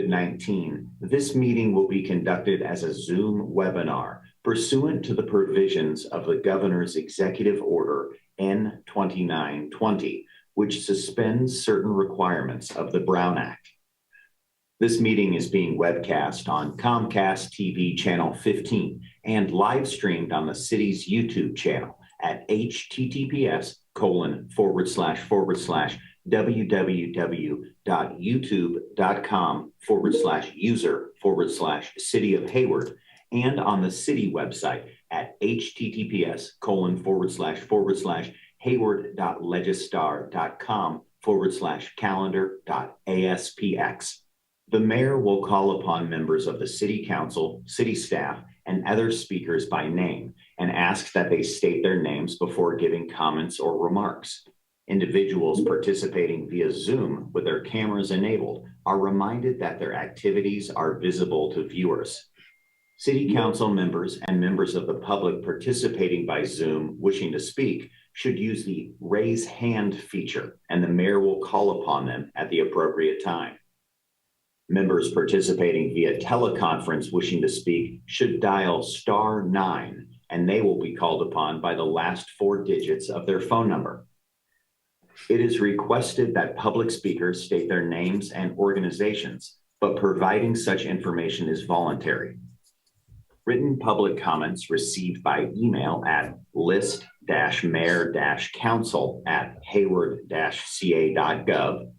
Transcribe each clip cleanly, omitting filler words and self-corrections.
COVID-19, this meeting will be conducted as a Zoom webinar pursuant to the provisions of the Governor's Executive Order N-2920, which suspends certain requirements of the Brown Act. This meeting is being webcast on Comcast TV channel 15 and live streamed on the city's YouTube channel at https://www.youtube.com/user/City of Hayward and on the city website at https://hayward.legistar.com/calendar.aspx. The mayor will call upon members of the city council, city staff, and other speakers by name and ask that they state their names before giving comments or remarks. Individuals participating via Zoom with their cameras enabled are reminded that their activities are visible to viewers. City council members and members of the public participating by Zoom wishing to speak should use the raise hand feature, and the mayor will call upon them at the appropriate time. Members participating via teleconference wishing to speak should dial *9, and they will be called upon by the last 4 digits of their phone number. It is requested that public speakers state their names and organizations, but providing such information is voluntary. Written public comments received by email at list-mayor-council@hayward-ca.gov,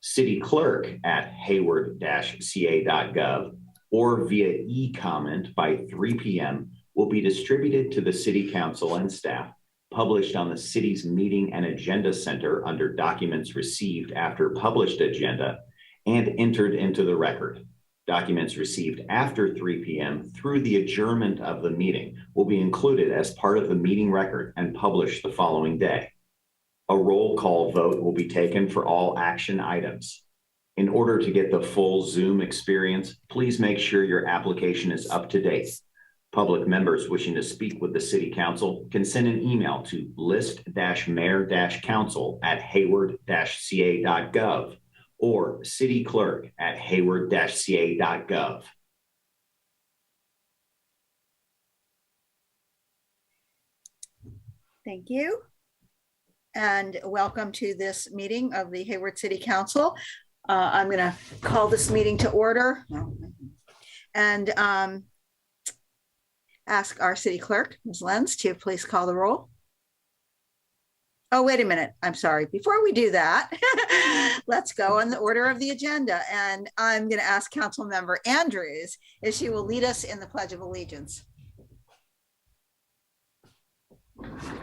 city clerk at hayward-ca.gov, or via e-comment by 3 p.m. will be distributed to the city council and staff, published on the city's meeting and agenda center under documents received after published agenda, and entered into the record. Documents received after 3 p.m. through the adjournment of the meeting will be included as part of the meeting record and published the following day. A roll call vote will be taken for all action items. In order to get the full Zoom experience, please make sure your application is up to date. Public members wishing to speak with the City Council can send an email to list-mayor-council@hayward-ca.gov or cityclerk@hayward-ca.gov. Thank you. And welcome to this meeting of the Hayward City Council. I'm going to call this meeting to order and ask our city clerk, Ms. Lenz, to please call the roll. Oh, wait a minute. I'm sorry. Before we do that, let's go on the order of the agenda. And I'm going to ask Council Member Andrews if she will lead us in the Pledge of Allegiance.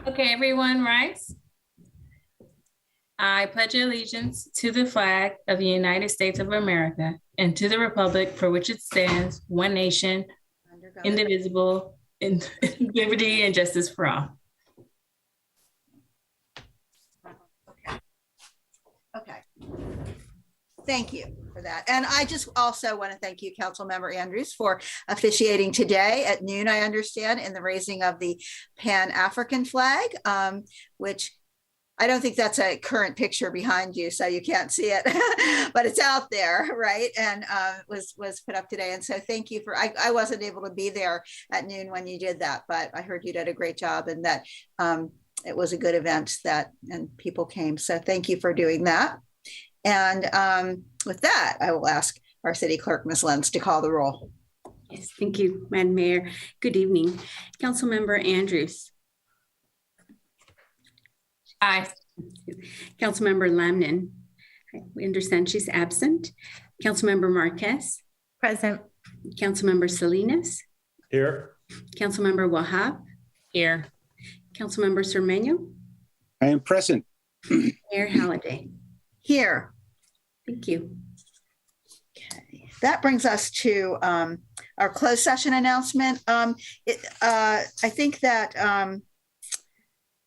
Okay, everyone, rise. I pledge allegiance to the flag of the United States of America and to the republic for which it stands, one nation, indivisible, in liberty and justice for all. Okay. Thank you for that. And I just also want to thank you, Councilmember Andrews, for officiating today at noon, I understand, in the raising of the Pan-African flag, which I don't think that's a current picture behind you, so you can't see it, but it's out there, right? And was put up today. And so thank you for, I wasn't able to be there at noon when you did that, but I heard you did a great job and that it was a good event and people came. So thank you for doing that. And with that, I will ask our city clerk, Ms. Lenz, to call the roll. Yes, thank you, Madam Mayor. Good evening. Councilmember Andrews. Aye. Councilmember Lamnan. We understand she's absent. Councilmember Marquez. Present. Councilmember Salinas. Here. Councilmember Wahab. Here. Councilmember Cermeño. I am present. Mayor Halliday. Here. Thank you. Okay. That brings us to our closed session announcement. I think that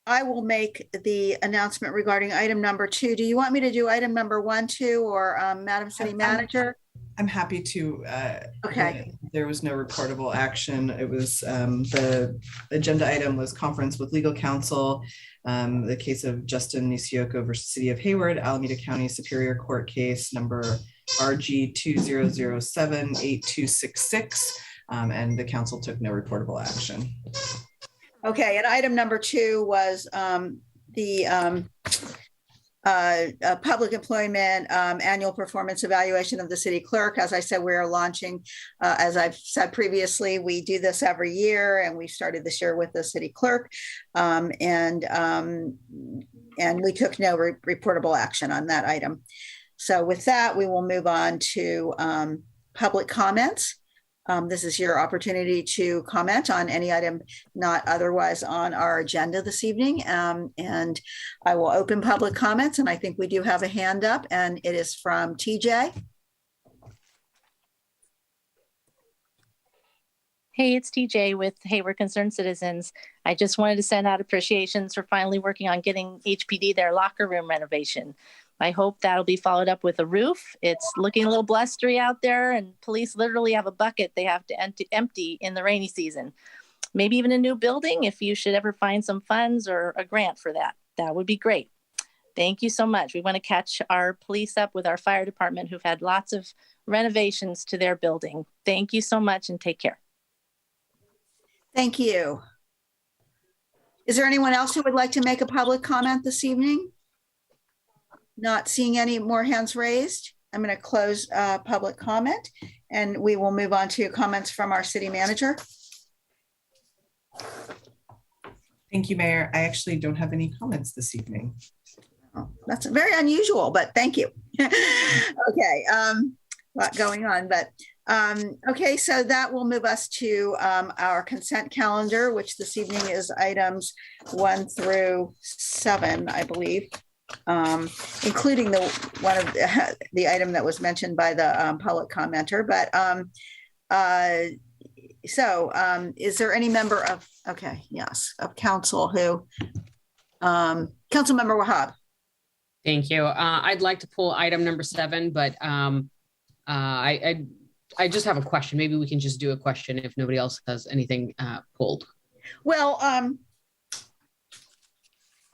I will make the announcement regarding item number 2. Do you want me to do item number 1, 2, or Madam City Manager? I'm happy to. Okay. There was no reportable action. It was the agenda item was conference with legal counsel, the case of Justin Nisioko versus City of Hayward, Alameda County Superior Court case number RG 2007-8266, and the council took no reportable action. Okay, and item number 2 was the public employment annual performance evaluation of the city clerk. As I said, we are launching, as I've said previously, we do this every year, and we started this year with the city clerk, and we took no reportable action on that item. So with that, we will move on to public comments. This is your opportunity to comment on any item not otherwise on our agenda this evening. And I will open public comments, and I think we do have a hand up, and it is from TJ. Hey, it's TJ with Hayward Concerned Citizens. I just wanted to send out appreciations for finally working on getting HPD their locker room renovation. I hope that'll be followed up with a roof. It's looking a little blustery out there, and police literally have a bucket they have to empty in the rainy season. Maybe even a new building if you should ever find some funds or a grant for that. That would be great. Thank you so much. We want to catch our police up with our fire department who've had lots of renovations to their building. Thank you so much and take care. Thank you. Is there anyone else who would like to make a public comment this evening? Not seeing any more hands raised. I'm going to close public comment, and we will move on to comments from our city manager. Thank you, Mayor. I actually don't have any comments this evening. Oh, that's very unusual, but thank you. Okay, a lot going on, but okay, so that will move us to our consent calendar, which this evening is items 1 through 7, I believe, including one of the item that was mentioned by the public commenter. But is there any member of council who, Councilmember Wahab? Thank you. I'd like to pull item number 7, but I just have a question. Maybe we can just do a question if nobody else has anything pulled. Well,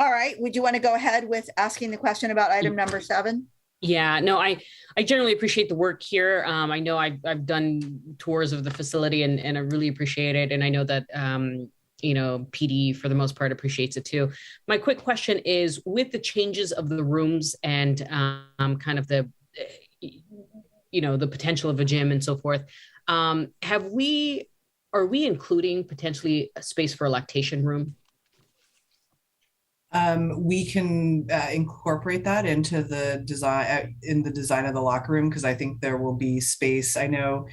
all right. Would you want to go ahead with asking the question about item number 7? Yeah, no, I generally appreciate the work here. I know I've done tours of the facility and I really appreciate it. And I know that, PD for the most part appreciates it too. My quick question is, with the changes of the rooms and kind of the potential of a gym and so forth, are we including potentially a space for a lactation room? We can incorporate that into the design of the locker room, because I think there will be space. I know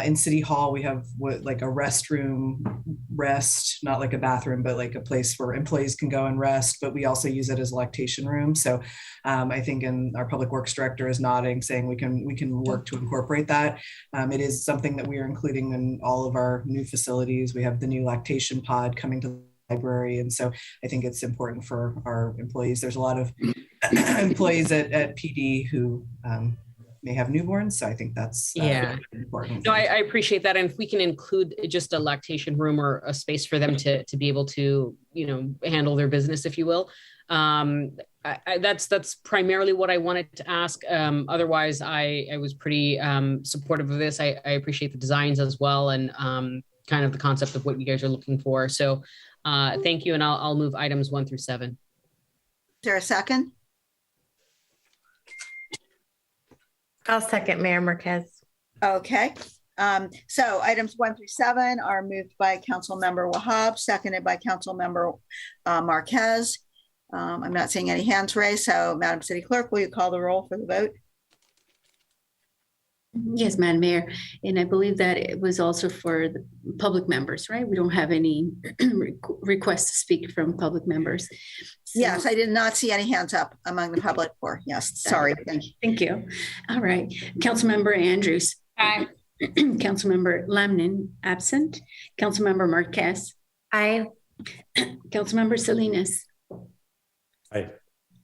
in City Hall we have like a restroom, not like a bathroom, but like a place where employees can go and rest. But we also use it as a lactation room. So I think, and our public works director is nodding, saying we can work to incorporate that. It is something that we are including in all of our new facilities. We have the new lactation pod coming to the library, and so I think it's important for our employees. There's a lot of employees at PD who may have newborns, so I think that's important. No, I appreciate that, and if we can include just a lactation room or a space for them to be able to handle their business, if you will. That's primarily what I wanted to ask. Otherwise, I was pretty supportive of this. I appreciate the designs as well, and kind of the concept of what you guys are looking for. So thank you, and I'll move items 1 through 7. Is there a second? I'll second Mayor Marquez. Okay. So items 1 through 7 are moved by Councilmember Wahab, seconded by Councilmember Marquez. I'm not seeing any hands raised. So Madam City Clerk, will you call the roll for the vote? Yes, Madam Mayor. And I believe that it was also for the public members, right? We don't have any requests to speak from public members. So, yes, I did not see any hands up among the public. Yes, sorry. Thank you. Thank you. All right. Councilmember Andrews. Aye. Councilmember Lamnin, absent. Councilmember Marquez. Aye. Councilmember Salinas. Aye.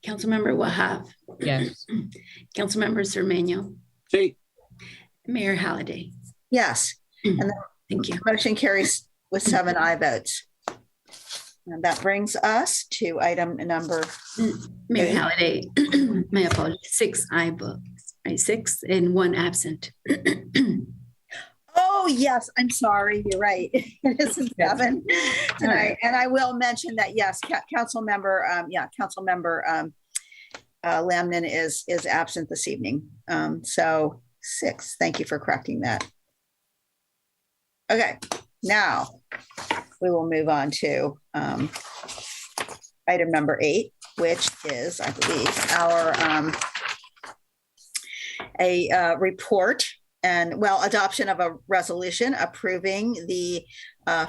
Councilmember Wahab. Yes. Councilmember Cermeño. Aye. Mayor Halliday. Yes. And Thank you. the motion carries with 7 aye votes. And that brings us to item number Mayor 8. Halliday, my apologies, 6 aye votes, right? 6 and 1 absent. Oh, yes, I'm sorry. You're right. It isn't 7 tonight. Right. And I will mention that, yes, Council Member Lamnon is absent this evening. So 6. Thank you for correcting that. Okay, now we will move on to item number 8, which is, I believe, our report and, well, adoption of a resolution approving the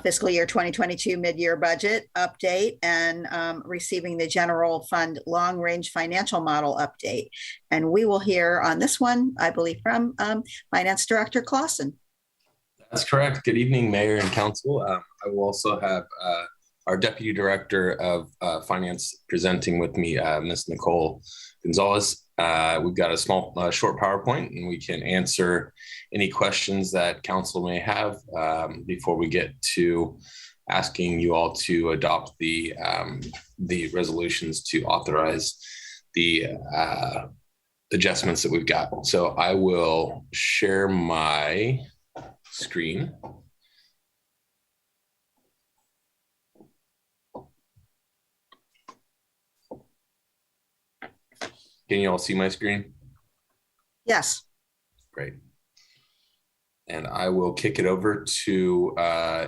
fiscal year 2022 mid-year budget update and receiving the general fund long-range financial model update. And we will hear on this one, I believe, from Finance Director Clausen. That's correct. Good evening, Mayor and Council. I will also have our Deputy Director of Finance presenting with me, Ms. Nicole Gonzalez. We've got a small, short PowerPoint, and we can answer any questions that Council may have before we get to asking you all to adopt the resolutions to authorize the adjustments that we've got. So I will share my screen. Can you all see my screen? Yes. Great. And I will kick it over to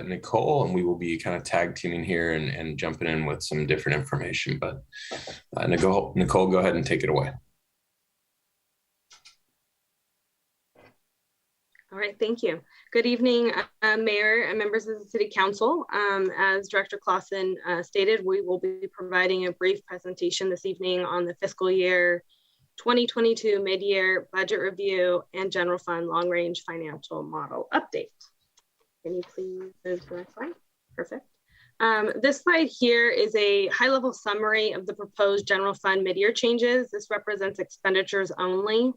Nicole, and we will be kind of tag teaming here and jumping in with some different information. But Nicole, go ahead and take it away. All right, thank you. Good evening, Mayor and members of the City Council. As Director Clausen stated, we will be providing a brief presentation this evening on the fiscal year 2022 mid-year budget review and general fund long-range financial model update. Can you please move to the next slide? Perfect. This slide here is a high-level summary of the proposed general fund mid-year changes. This represents expenditures only.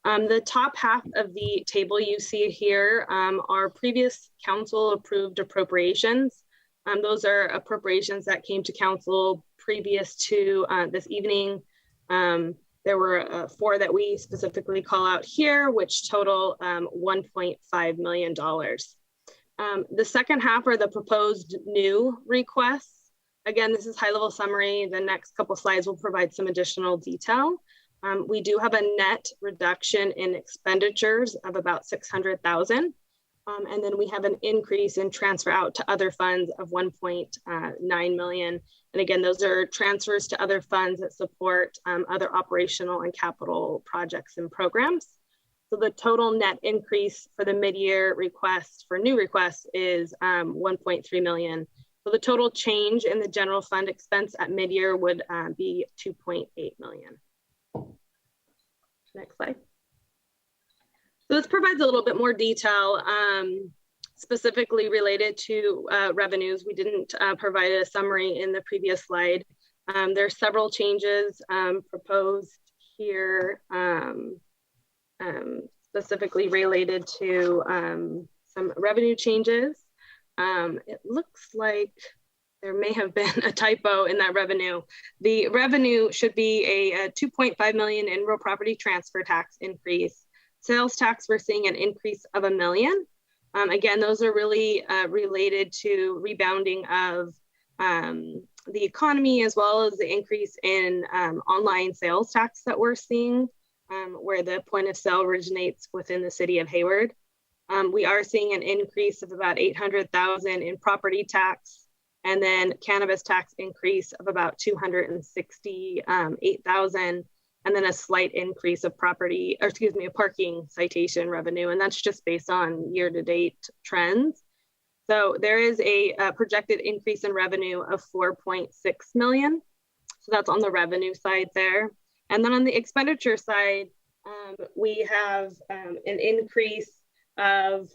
The top half of the table you see here are previous council approved appropriations. Those are appropriations that came to council previous to this evening. There were 4 that we specifically call out here, which total $1.5 million. The second half are the proposed new requests. Again, this is high-level summary. The next couple slides will provide some additional detail. We do have a net reduction in expenditures of about $600,000. And then we have an increase in transfer out to other funds of $1.9 million. And again, those are transfers to other funds that support other operational and capital projects and programs. So the total net increase for the mid-year request for new requests is $1.3 million. So the total change in the general fund expense at mid-year would be $2.8 million. Next slide. So this provides a little bit more detail specifically related to revenues. We didn't provide a summary in the previous slide. There are several changes proposed here specifically related to some revenue changes. It looks like there may have been a typo in that revenue. The revenue should be a $2.5 million in real property transfer tax increase. Sales tax, we're seeing an increase of $1 million. Again, those are really related to rebounding of the economy, as well as the increase in online sales tax that we're seeing, where the point of sale originates within the city of Hayward. We are seeing an increase of about $800,000 in property tax, and then cannabis tax increase of about $268,000, and then a slight increase of parking citation revenue. And that's just based on year-to-date trends. So there is a projected increase in revenue of $4.6 million. So that's on the revenue side there. And then on the expenditure side, we have an increase of,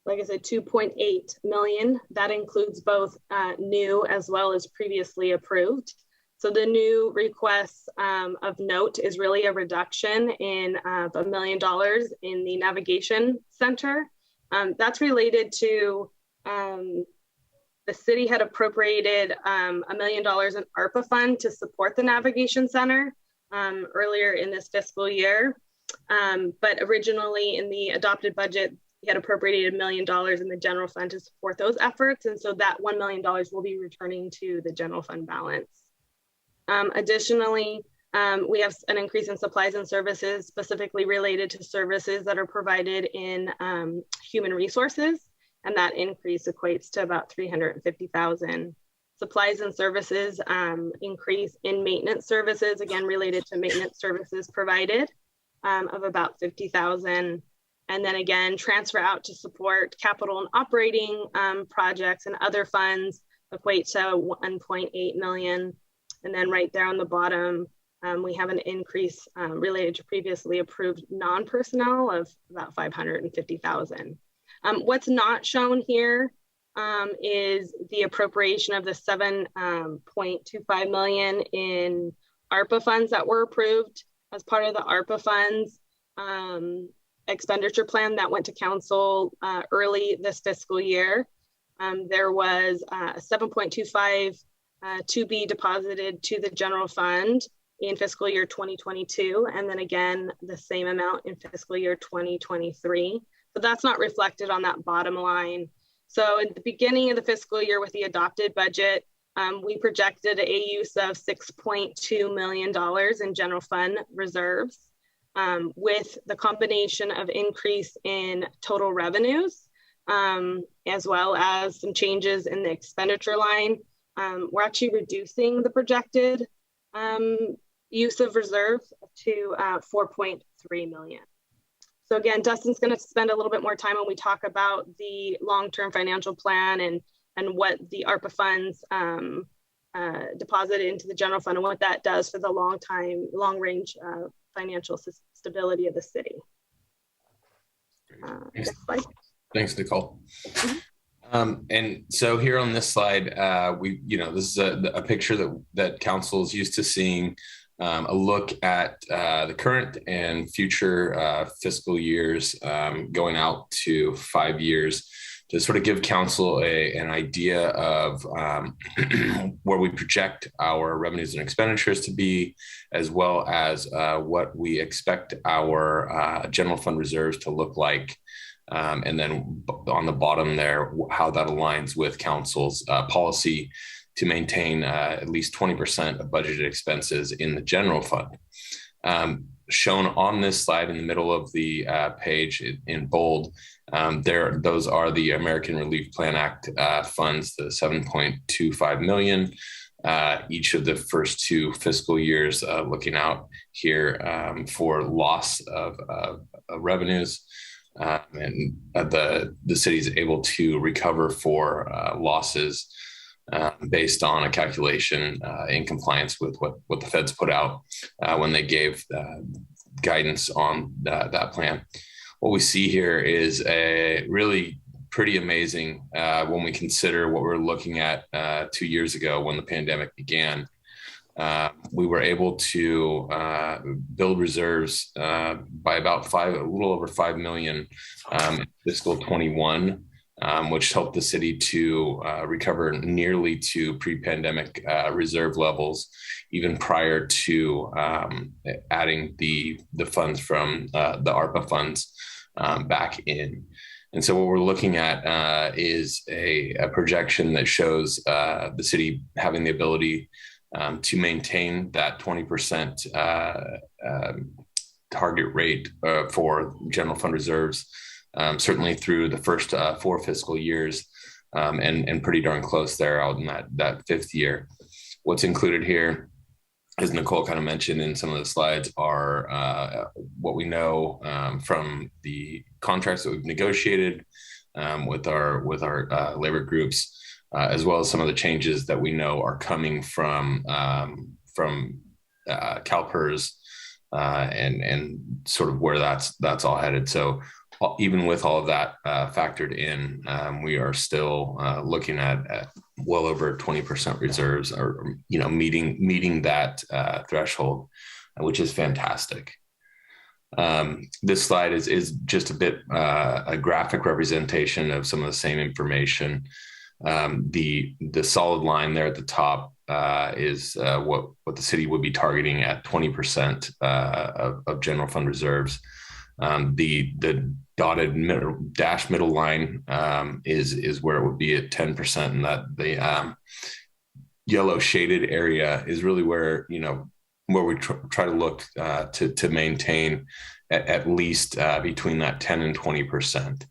like I said, $2.8 million. That includes both new as well as previously approved. So the new request of note is really a reduction in $1 million in the navigation center. That's related to the city had appropriated $1 million in ARPA fund to support the Navigation Center earlier in this fiscal year. But originally in the adopted budget, we had appropriated $1 million in the general fund to support those efforts. And so that $1 million will be returning to the general fund balance. Additionally, we have an increase in supplies and services specifically related to services that are provided in human resources. And that increase equates to about $350,000. Supplies and services increase in maintenance services, again, related to maintenance services provided of about $50,000. And then again, transfer out to support capital and operating projects and other funds equate to $1.8 million. And then right there on the bottom, we have an increase related to previously approved non-personnel of about $550,000. What's not shown here is the appropriation of the $7.25 million in ARPA funds that were approved as part of the ARPA funds expenditure plan that went to council early this fiscal year. There was $7.25 to be deposited to the general fund in fiscal year 2022, and then again, the same amount in fiscal year 2023. But that's not reflected on that bottom line. So at the beginning of the fiscal year with the adopted budget, we projected a use of $6.2 million in general fund reserves with the combination of increase in total revenues, as well as some changes in the expenditure line. We're actually reducing the projected use of reserves to $4.3 million. So again, Dustin's going to spend a little bit more time when we talk about the long-term financial plan and what the ARPA funds deposited into the general fund and what that does for the long-range financial stability of the city. Next slide. Thanks, Nicole. And so here on this slide, this is a picture that council is used to seeing. A look at the current and future fiscal years going out to 5 years to sort of give council an idea of where we project our revenues and expenditures to be, as well as what we expect our general fund reserves to look like. And then on the bottom there, how that aligns with council's policy to maintain at least 20% of budgeted expenses in the general fund. Shown on this slide in the middle of the page in bold, those are the American Relief Plan Act funds, the $7.25 million, each of the first 2 fiscal years looking out here for loss of revenues. And the city is able to recover for losses based on a calculation in compliance with what the feds put out when they gave guidance on that plan. What we see here is a really pretty amazing when we consider what we're looking at 2 years ago when the pandemic began. We were able to build reserves by about a little over 5 million in fiscal 21. Which helped the city to recover nearly to pre-pandemic reserve levels, even prior to adding the funds from the ARPA funds back in. And so what we're looking at is a projection that shows the city having the ability to maintain that 20% target rate for general fund reserves. Certainly through the first 4 fiscal years, and pretty darn close there out in that 5th year. What's included here, as Nicole kind of mentioned in some of the slides, are what we know from the contracts that we've negotiated with our labor groups, as well as some of the changes that we know are coming from CalPERS and sort of where that's all headed. So even with all of that factored in, we are still looking at well over 20% reserves, or meeting that threshold, which is fantastic. This slide is just a bit a graphic representation of some of the same information. The solid line there at the top is what the city would be targeting at 20% of general fund reserves. The dotted middle line is where it would be at 10%, and that the yellow shaded area is really where where we try to look to maintain at least between that 10 and 20%.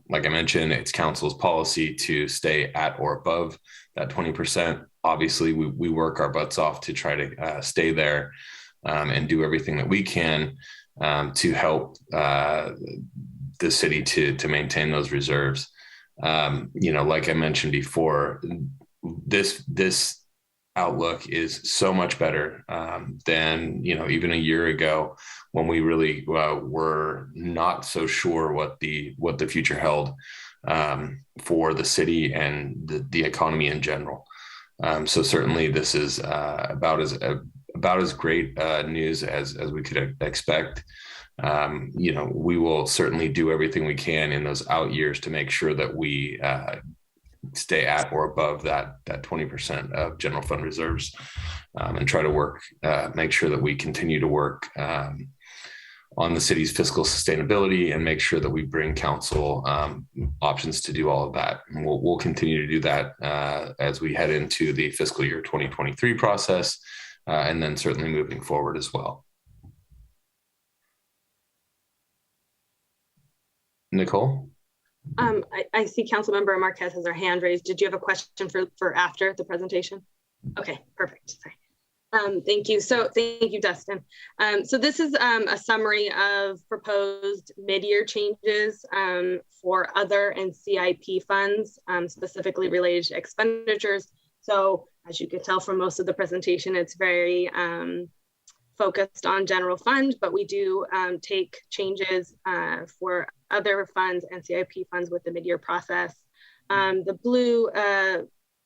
Like I mentioned, it's council's policy to stay at or above that 20%. Obviously, we work our butts off to try to stay there and do everything that we can to help the city to maintain those reserves. Like I mentioned before, this outlook is so much better than even a year ago, when we really were not so sure what the future held for the city and the economy in general. So certainly this is about as great news as we could expect. We will certainly do everything we can in those out years to make sure that we stay at or above that 20% of general fund reserves, and try to make sure that we continue to work on the city's fiscal sustainability and make sure that we bring council options to do all of that. And we'll continue to do that as we head into the fiscal year 2023 process, and then certainly moving forward as well. Nicole? I see Councilmember Marquez has her hand raised. Did you have a question for after the presentation? Okay, perfect. Sorry. Thank you. So thank you, Dustin. So this is a summary of proposed mid-year changes for other and CIP funds, specifically related to expenditures. So as you can tell from most of the presentation, it's very focused on general fund, but we do take changes for other funds and CIP funds with the mid-year process. The blue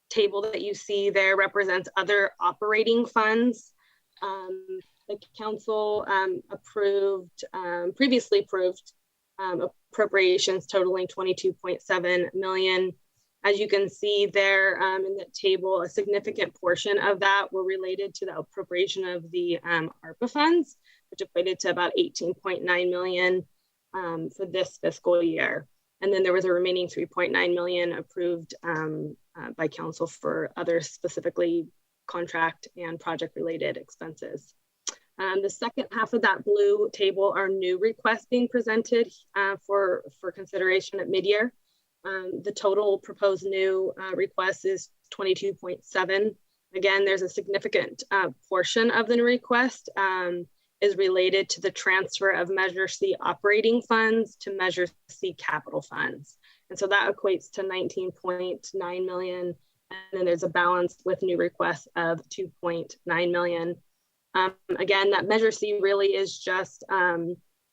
table that you see there represents other operating funds. The council previously approved appropriations totaling $22.7 million. As you can see there in the table, a significant portion of that were related to the appropriation of the ARPA funds, which equated to about $18.9 million for this fiscal year. And then there was a remaining $3.9 million approved by council for other specifically contract and project related expenses. The second half of that blue table are new requests being presented for consideration at mid-year. The total proposed new request is 22.7. Again, there's a significant portion of the new request is related to the transfer of Measure C operating funds to Measure C capital funds. And so that equates to 19.9 million. And then there's a balance with new requests of 2.9 million. Again, that Measure C really is just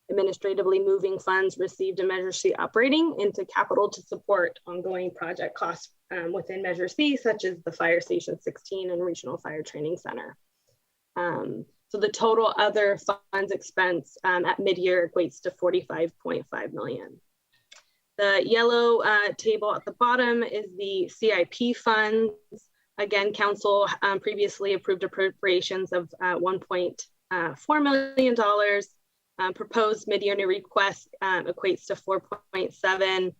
administratively moving funds received in Measure C operating into capital to support ongoing project costs within Measure C, such as the Fire Station 16 and Regional Fire Training Center. So the total other funds expense at mid-year equates to 45.5 million. The yellow table at the bottom is the CIP funds. Again, council previously approved appropriations of $1.4 million. Proposed mid-year new request equates to 4.7.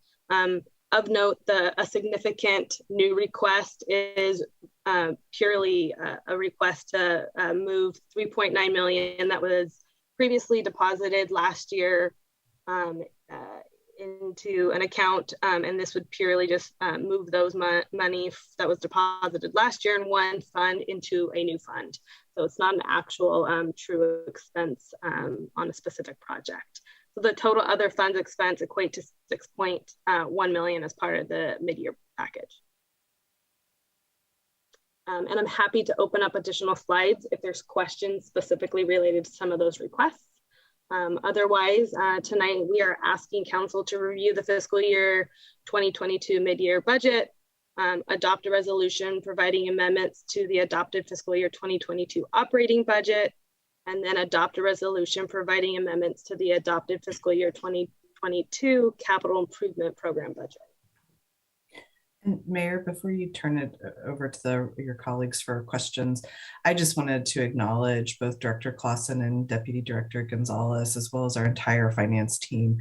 Of note, a significant new request is purely a request to move 3.9 million that was previously deposited last year into an account, and this would purely just move those money that was deposited last year in one fund into a new fund. So it's not an actual true expense on a specific project. So the total other funds expense equate to 6.1 million as part of the mid-year package. And I'm happy to open up additional slides if there's questions specifically related to some of those requests. Otherwise, tonight we are asking council to review the fiscal year 2022 mid-year budget, adopt a resolution providing amendments to the adopted fiscal year 2022 operating budget, and then adopt a resolution providing amendments to the adopted fiscal year 2022 capital improvement program budget. And Mayor, before you turn it over to your colleagues for questions, I just wanted to acknowledge both Director Clausen and Deputy Director Gonzalez, as well as our entire finance team.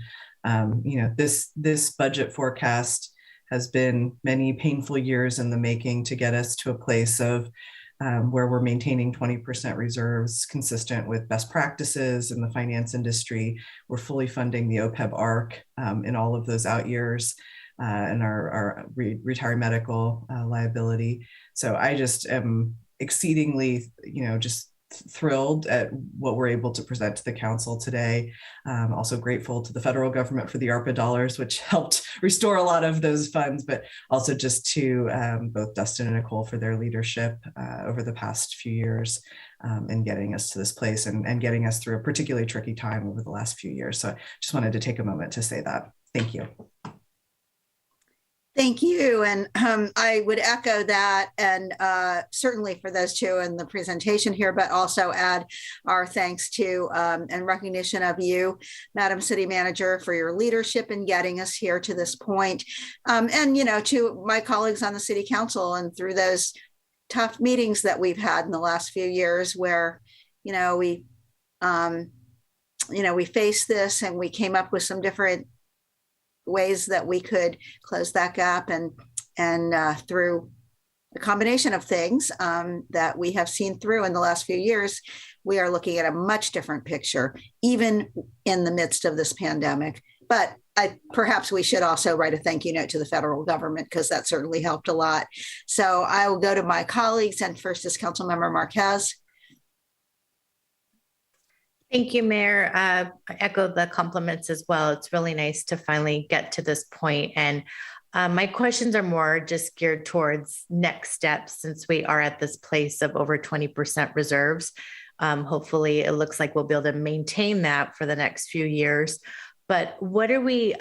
This budget forecast has been many painful years in the making to get us to a place of where we're maintaining 20% reserves consistent with best practices in the finance industry. We're fully funding the OPEB ARC in all of those out years. And our retiree medical liability. So I just am exceedingly, just thrilled at what we're able to present to the council today. Also grateful to the federal government for the ARPA dollars, which helped restore a lot of those funds, but also just to both Dustin and Nicole for their leadership over the past few years in getting us to this place and getting us through a particularly tricky time over the last few years. So just wanted to take a moment to say that. Thank you. Thank you. And I would echo that, and certainly for those two in the presentation here, but also add our thanks to and recognition of you, Madam City Manager, for your leadership in getting us here to this point. And, to my colleagues on the City Council and through those tough meetings that we've had in the last few years where, we faced this and we came up with some different ways that we could close that gap, and through a combination of things that we have seen through in the last few years, we are looking at a much different picture, even in the midst of this pandemic. But perhaps we should also write a thank you note to the federal government, because that certainly helped a lot. So I will go to my colleagues, and first is Councilmember Marquez. Thank you, Mayor. I echo the compliments as well. It's really nice to finally get to this point. And my questions are more just geared towards next steps, since we are at this place of over 20% reserves. Hopefully, it looks like we'll be able to maintain that for the next few years. But what are we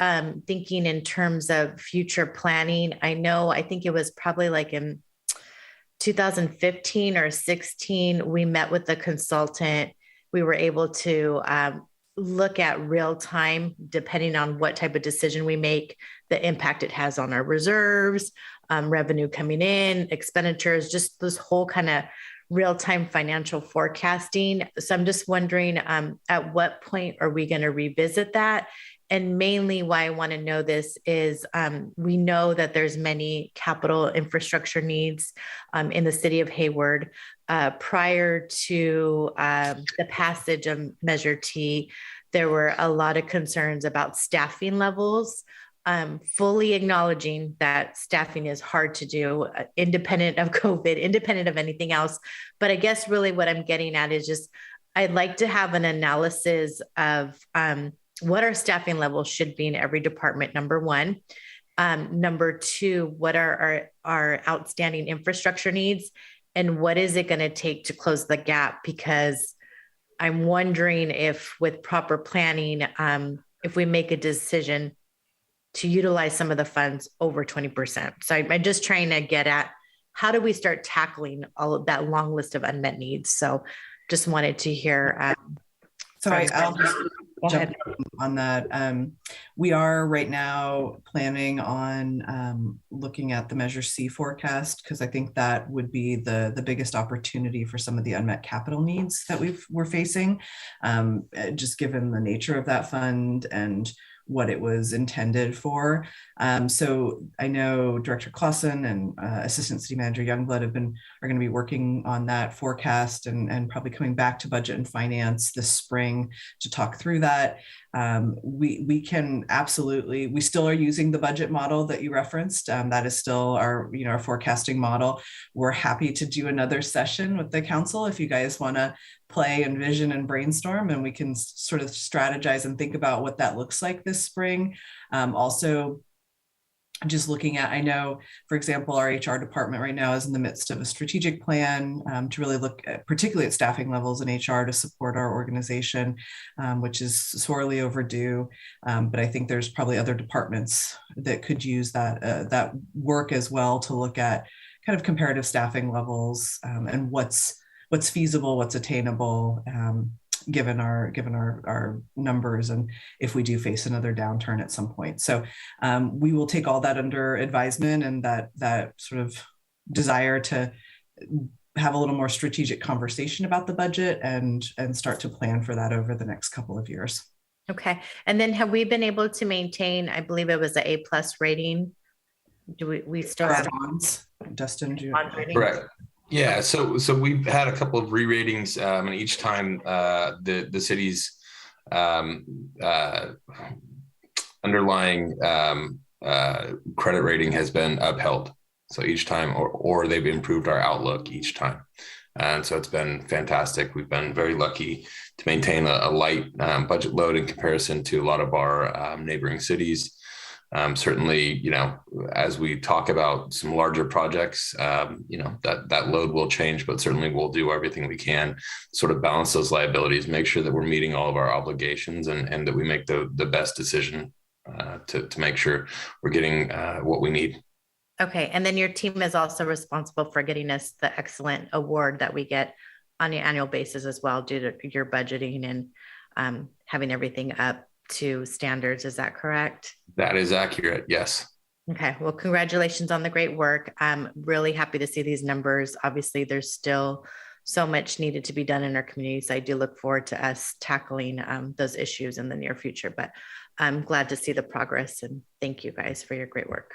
thinking in terms of future planning? I think it was probably like in 2015 or 16, we met with the consultant. We were able to look at real time, depending on what type of decision we make, the impact it has on our reserves, revenue coming in, expenditures, just this whole kind of real time financial forecasting. So I'm just wondering, at what point are we going to revisit that? And mainly why I want to know this is we know that there's many capital infrastructure needs in the city of Hayward. Prior to the passage of Measure T, there were a lot of concerns about staffing levels, fully acknowledging that staffing is hard to do, independent of COVID, independent of anything else. But I guess really what I'm getting at is just, I'd like to have an analysis of what our staffing levels should be in every department, number one. Number two, what are our outstanding infrastructure needs? And what is it going to take to close the gap? Because I'm wondering if with proper planning, if we make a decision to utilize some of the funds over 20%. So I'm just trying to get at, how do we start tackling all of that long list of unmet needs? So just wanted to hear. So I'll just jump on that. We are right now planning on looking at the Measure C forecast, because I think that would be the biggest opportunity for some of the unmet capital needs that we're facing, just given the nature of that fund and what it was intended for. So I know Director Clausen and Assistant City Manager Youngblood are going to be working on that forecast and probably coming back to Budget and Finance this spring to talk through that. We can absolutely, we still are using the budget model that you referenced. That is still our forecasting model. We're happy to do another session with the council if you guys want to play and vision and brainstorm, and we can sort of strategize and think about what that looks like this spring. Also, just looking at, I know, for example, our HR department right now is in the midst of a strategic plan to really look at, particularly at staffing levels in HR to support our organization, which is sorely overdue. But I think there's probably other departments that could use that work as well to look at kind of comparative staffing levels and what's what's feasible, what's attainable, given our numbers, and if we do face another downturn at some point. So we will take all that under advisement, and that sort of desire to have a little more strategic conversation about the budget and start to plan for that over the next couple of years. Okay. And then have we been able to maintain, I believe it was an A+ rating? Do we still have bonds? Dustin, correct. Yeah, so we've had a couple of re-ratings, and each time the city's underlying credit rating has been upheld. So each time, or they've improved our outlook each time. And so it's been fantastic. We've been very lucky to maintain a light budget load in comparison to a lot of our neighboring cities. Certainly, as we talk about some larger projects, that load will change, but certainly we'll do everything we can to sort of balance those liabilities, make sure that we're meeting all of our obligations, and that we make the best decision to make sure we're getting what we need. Okay. And then your team is also responsible for getting us the excellent award that we get on an annual basis as well, due to your budgeting and having everything up to standards. Is that correct? That is accurate. Yes. Okay. Well, congratulations on the great work. I'm really happy to see these numbers. Obviously, there's still so much needed to be done in our communities. I do look forward to us tackling those issues in the near future, but I'm glad to see the progress, and thank you guys for your great work.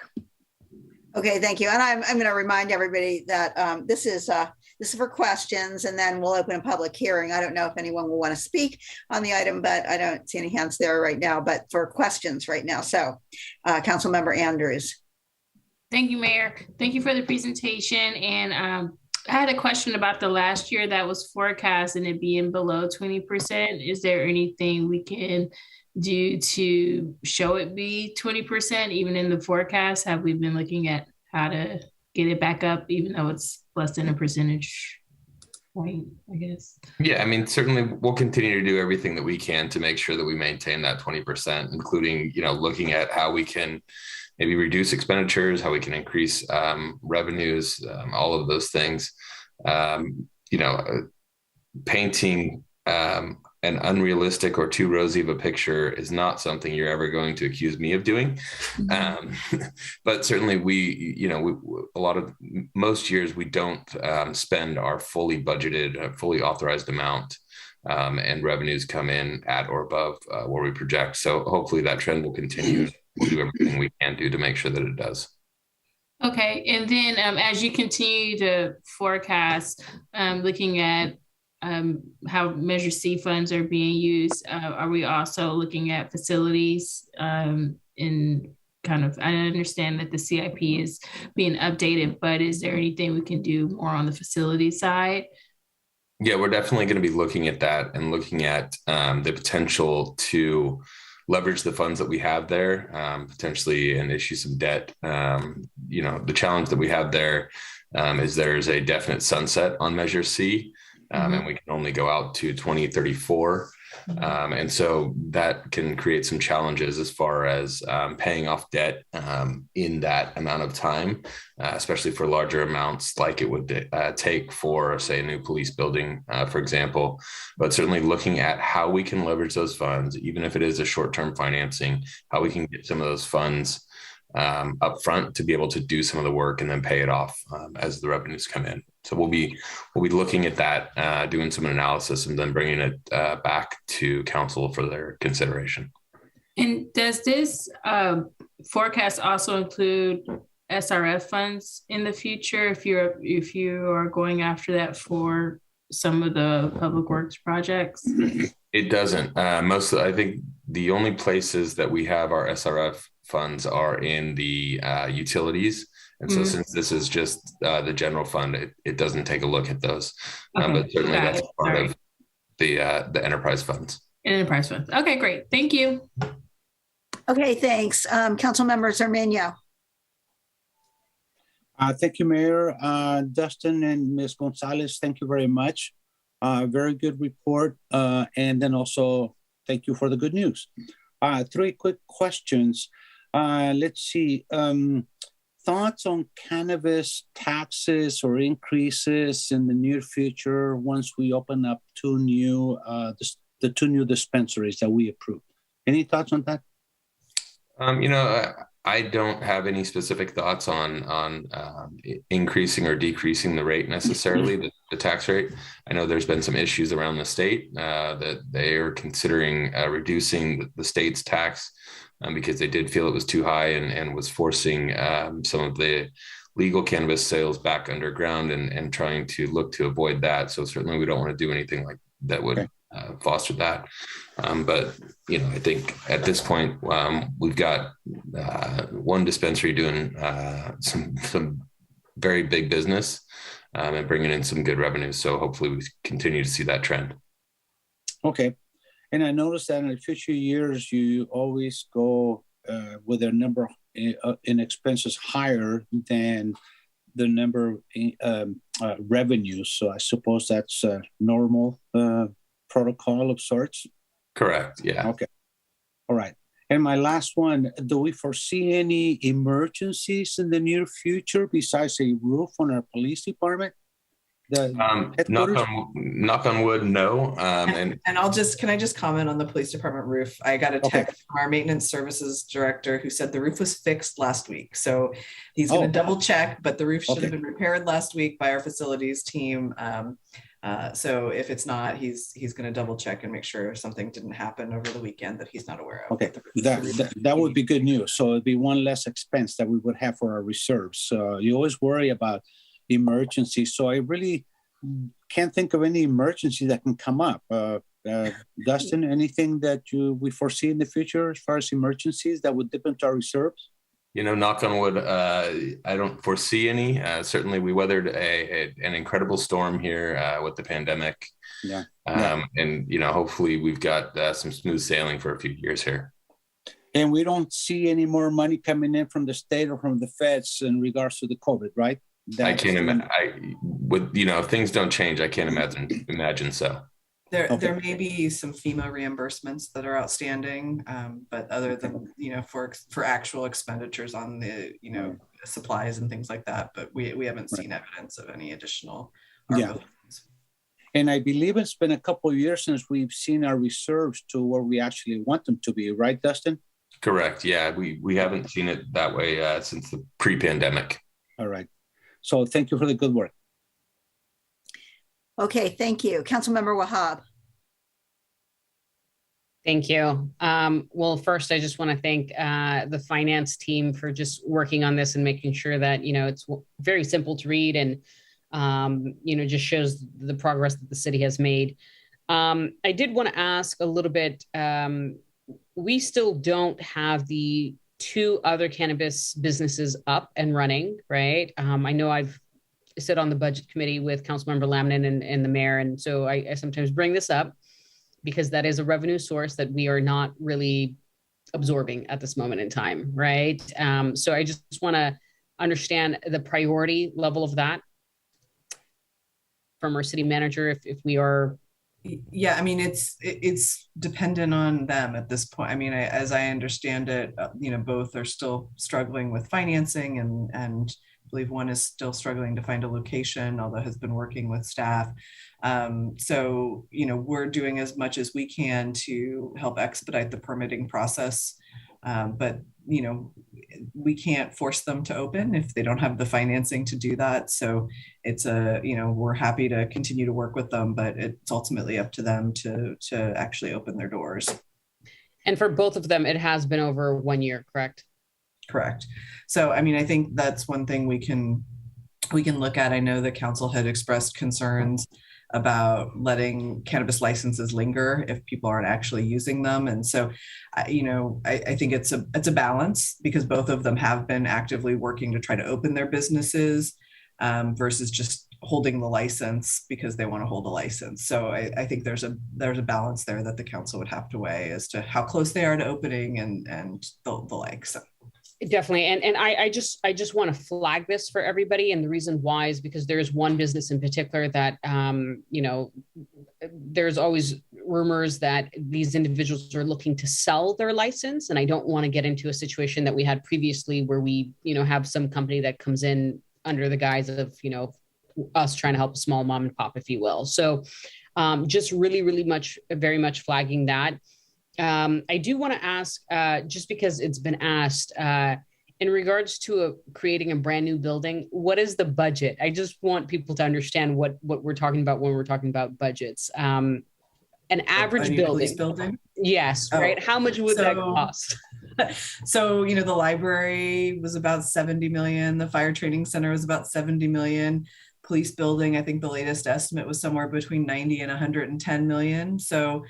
Okay, thank you. And I'm going to remind everybody that this is for questions, and then we'll open a public hearing. I don't know if anyone will want to speak on the item, but I don't see any hands there right now, but for questions right now. So Councilmember Andrews. Thank you, Mayor. Thank you for the presentation. And I had a question about the last year that was forecast and it being below 20%. Is there anything we can do to show it be 20%, even in the forecast? Have we been looking at how to get it back up, even though it's less than a percentage point, I guess? Yeah, I mean, certainly we'll continue to do everything that we can to make sure that we maintain that 20%, including, looking at how we can maybe reduce expenditures, how we can increase revenues, all of those things. Painting an unrealistic or too rosy of a picture is not something you're ever going to accuse me of doing. But certainly most years we don't spend our fully budgeted, fully authorized amount, and revenues come in at or above where we project. So hopefully that trend will continue. We'll do everything we can do to make sure that it does. Okay. And then as you continue to forecast, looking at how Measure C funds are being used, are we also looking at facilities in kind of, I understand that the CIP is being updated, but is there anything we can do more on the facility side? Yeah, we're definitely going to be looking at that and looking at the potential to leverage the funds that we have there, potentially, and issue some debt. The challenge that we have there is there's a definite sunset on Measure C. And we can only go out to 2034. And so that can create some challenges as far as paying off debt in that amount of time, especially for larger amounts like it would take for, say, a new police building, for example. But certainly looking at how we can leverage those funds, even if it is a short-term financing, how we can get some of those funds up front to be able to do some of the work and then pay it off as the revenues come in. So we'll be looking at that, doing some analysis, and then bringing it back to council for their consideration. And does this forecast also include SRF funds in the future if you are going after that for some of the public works projects? It doesn't. I think the only places that we have our SRF funds are in the utilities. And so since this is just the general fund, it doesn't take a look at those. Okay. But certainly that's part of the enterprise funds. Enterprise funds. Okay, great. Thank you. Okay, thanks. Councilmember Armenio. Thank you, Mayor. Dustin and Ms. Gonzalez, thank you very much. Very good report. And then also, thank you for the good news. 3 quick questions. Let's see. thoughts on cannabis taxes or increases in the near future once we open up the two new dispensaries that we approved? Any thoughts on that? I don't have any specific thoughts on increasing or decreasing the rate necessarily, the tax rate. I know there's been some issues around the state that they are considering reducing the state's tax because they did feel it was too high and was forcing some of the legal cannabis sales back underground and trying to look to avoid that. So certainly we don't want to do anything like that would foster that. But, I think at this point, we've got one dispensary doing some very big business and bringing in some good revenue. So hopefully we continue to see that trend. Okay. And I noticed that in the future years, you always go with a number in expenses higher than the number revenues. So I suppose that's a normal protocol of sorts. Correct. Yeah. Okay. All right. And my last one, do we foresee any emergencies in the near future besides a roof on our police department? Knock on wood, no. And can I just comment on the police department roof? I got a text from our maintenance services director who said the roof was fixed last week. So he's going to double check, but the roof should have been repaired last week by our facilities team. So if it's not, he's going to double check and make sure something didn't happen over the weekend that he's not aware of. Okay, that would be good news. So it'd be one less expense that we would have for our reserves. You always worry about emergencies. So I really can't think of any emergency that can come up. Dustin, anything that we foresee in the future as far as emergencies that would dip into our reserves? Knock on wood, I don't foresee any. Certainly, we weathered an incredible storm here with the pandemic. Yeah. And, hopefully we've got some smooth sailing for a few years here. And we don't see any more money coming in from the state or from the feds in regards to the COVID, right? I can't imagine. If things don't change, I can't imagine so. There may be some FEMA reimbursements that are outstanding, but other than for actual expenditures on the supplies and things like that, but we haven't seen evidence of any additional. And I believe it's been a couple of years since we've seen our reserves to where we actually want them to be, right, Dustin? Correct. Yeah, we haven't seen it that way since the pre-pandemic. All right. So thank you for the good work. Okay, thank you. Councilmember Wahab. Thank you. Well, first, I just want to thank the finance team for just working on this and making sure that, it's very simple to read and, just shows the progress that the city has made. I did want to ask a little bit, we still don't have the 2 other cannabis businesses up and running, right? I know I've sit on the budget committee with Councilmember Lamnin and the mayor. And so I sometimes bring this up because that is a revenue source that we are not really absorbing at this moment in time, right? So I just want to understand the priority level of that from our city manager if we are. Yeah, I mean, it's dependent on them at this point. I mean, as I understand it, both are still struggling with financing and I believe one is still struggling to find a location, although has been working with staff. So, we're doing as much as we can to help expedite the permitting process. But, we can't force them to open if they don't have the financing to do that. So it's we're happy to continue to work with them, but it's ultimately up to them to actually open their doors. And for both of them, it has been over 1 year, correct? Correct. So, I mean, I think that's one thing we can look at. I know the council had expressed concerns about letting cannabis licenses linger if people aren't actually using them. And so, I think it's a balance because both of them have been actively working to try to open their businesses versus just holding the license because they want to hold a license. So I think there's a balance there that the council would have to weigh as to how close they are to opening and the like. So. Definitely. And I just want to flag this for everybody. And the reason why is because there's one business in particular that, there's always rumors that these individuals are looking to sell their license. And I don't want to get into a situation that we had previously where we, have some company that comes in under the guise of, us trying to help a small mom and pop, if you will. So just very much flagging that. I do want to ask, just because it's been asked, in regards to creating a brand new building, what is the budget? I just want people to understand what we're talking about when we're talking about budgets. An average building? Yes, right. How much would that cost? So, the library was about 70 million. The fire training center was about 70 million. Police building, I think the latest estimate was somewhere between 90 and 110 million. So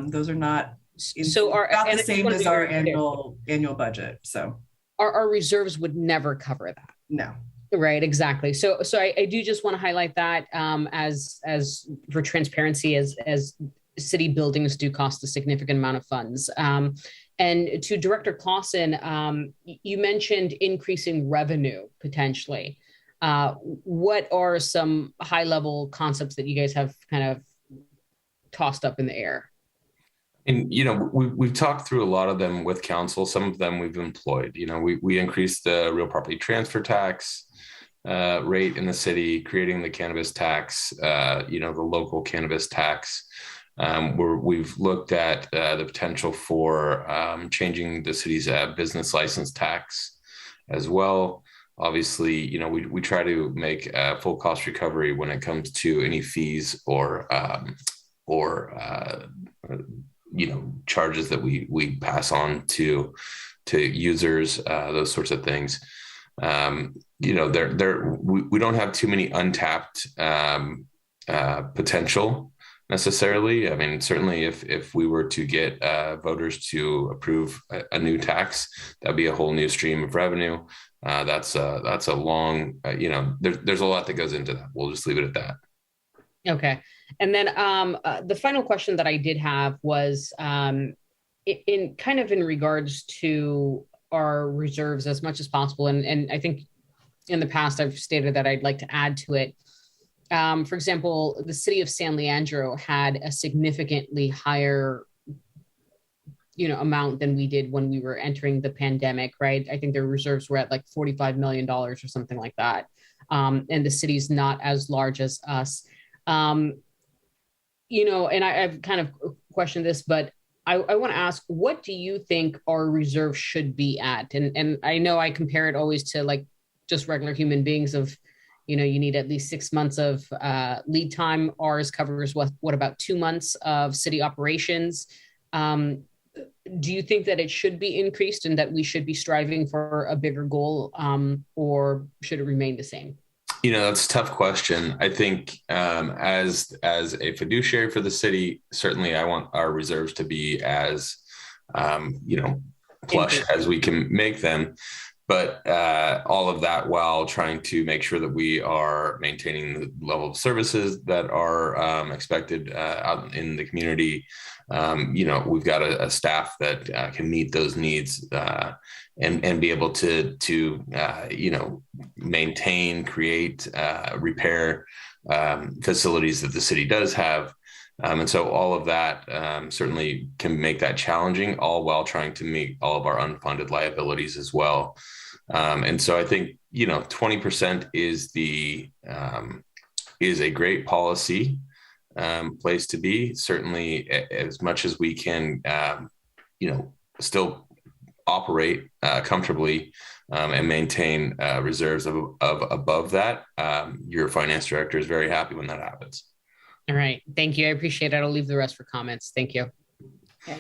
those are not about the same as our annual budget. So our reserves would never cover that. No. Right, exactly. So I do just want to highlight that as for transparency, as city buildings do cost a significant amount of funds. And to Director Clausen, you mentioned increasing revenue potentially. What are some high-level concepts that you guys have kind of tossed up in the air? And, we've talked through a lot of them with council. Some of them we've employed. We increased the real property transfer tax rate in the city, creating the cannabis tax, the local cannabis tax. We've looked at the potential for changing the city's business license tax as well. Obviously, we try to make full cost recovery when it comes to any fees or charges that we pass on to users, those sorts of things. We don't have too many untapped potential necessarily. I mean, certainly if we were to get voters to approve a new tax, that'd be a whole new stream of revenue. That's a long, there's a lot that goes into that. We'll just leave it at that. Okay. And then the final question that I did have was in regards to our reserves as much as possible. And I think in the past, I've stated that I'd like to add to it. For example, the city of San Leandro had a significantly higher amount than we did when we were entering the pandemic, right? I think their reserves were at like $45 million or something like that. And the city's not as large as us. And I've kind of questioned this, but I want to ask, what do you think our reserve should be at? And I know I compare it always to like just regular human beings of, you need at least 6 months of lead time. Ours covers what about 2 months of city operations. Do you think that it should be increased and that we should be striving for a bigger goal, or should it remain the same? That's a tough question. I think as a fiduciary for the city, certainly I want our reserves to be as, plush as we can make them. But all of that while trying to make sure that we are maintaining the level of services that are expected out in the community. We've got a staff that can meet those needs and be able to maintain, create, repair facilities that the city does have. And so all of that certainly can make that challenging, all while trying to meet all of our unfunded liabilities as well. And so I think, 20% is a great policy place to be. Certainly, as much as we can, still operate comfortably and maintain reserves of above that. Your finance director is very happy when that happens. All right. Thank you. I appreciate it. I'll leave the rest for comments. Thank you. Okay.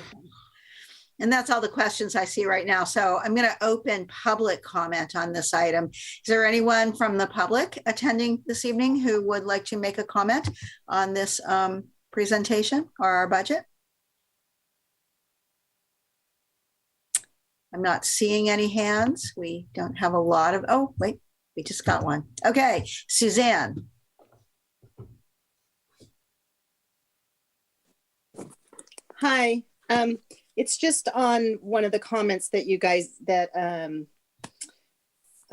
And that's all the questions I see right now. So I'm going to open public comment on this item. Is there anyone from the public attending this evening who would like to make a comment on this presentation or our budget? I'm not seeing any hands. We don't have a lot of, oh, wait, we just got one. Okay, Suzanne. Hi, it's just on one of the comments that you guys, that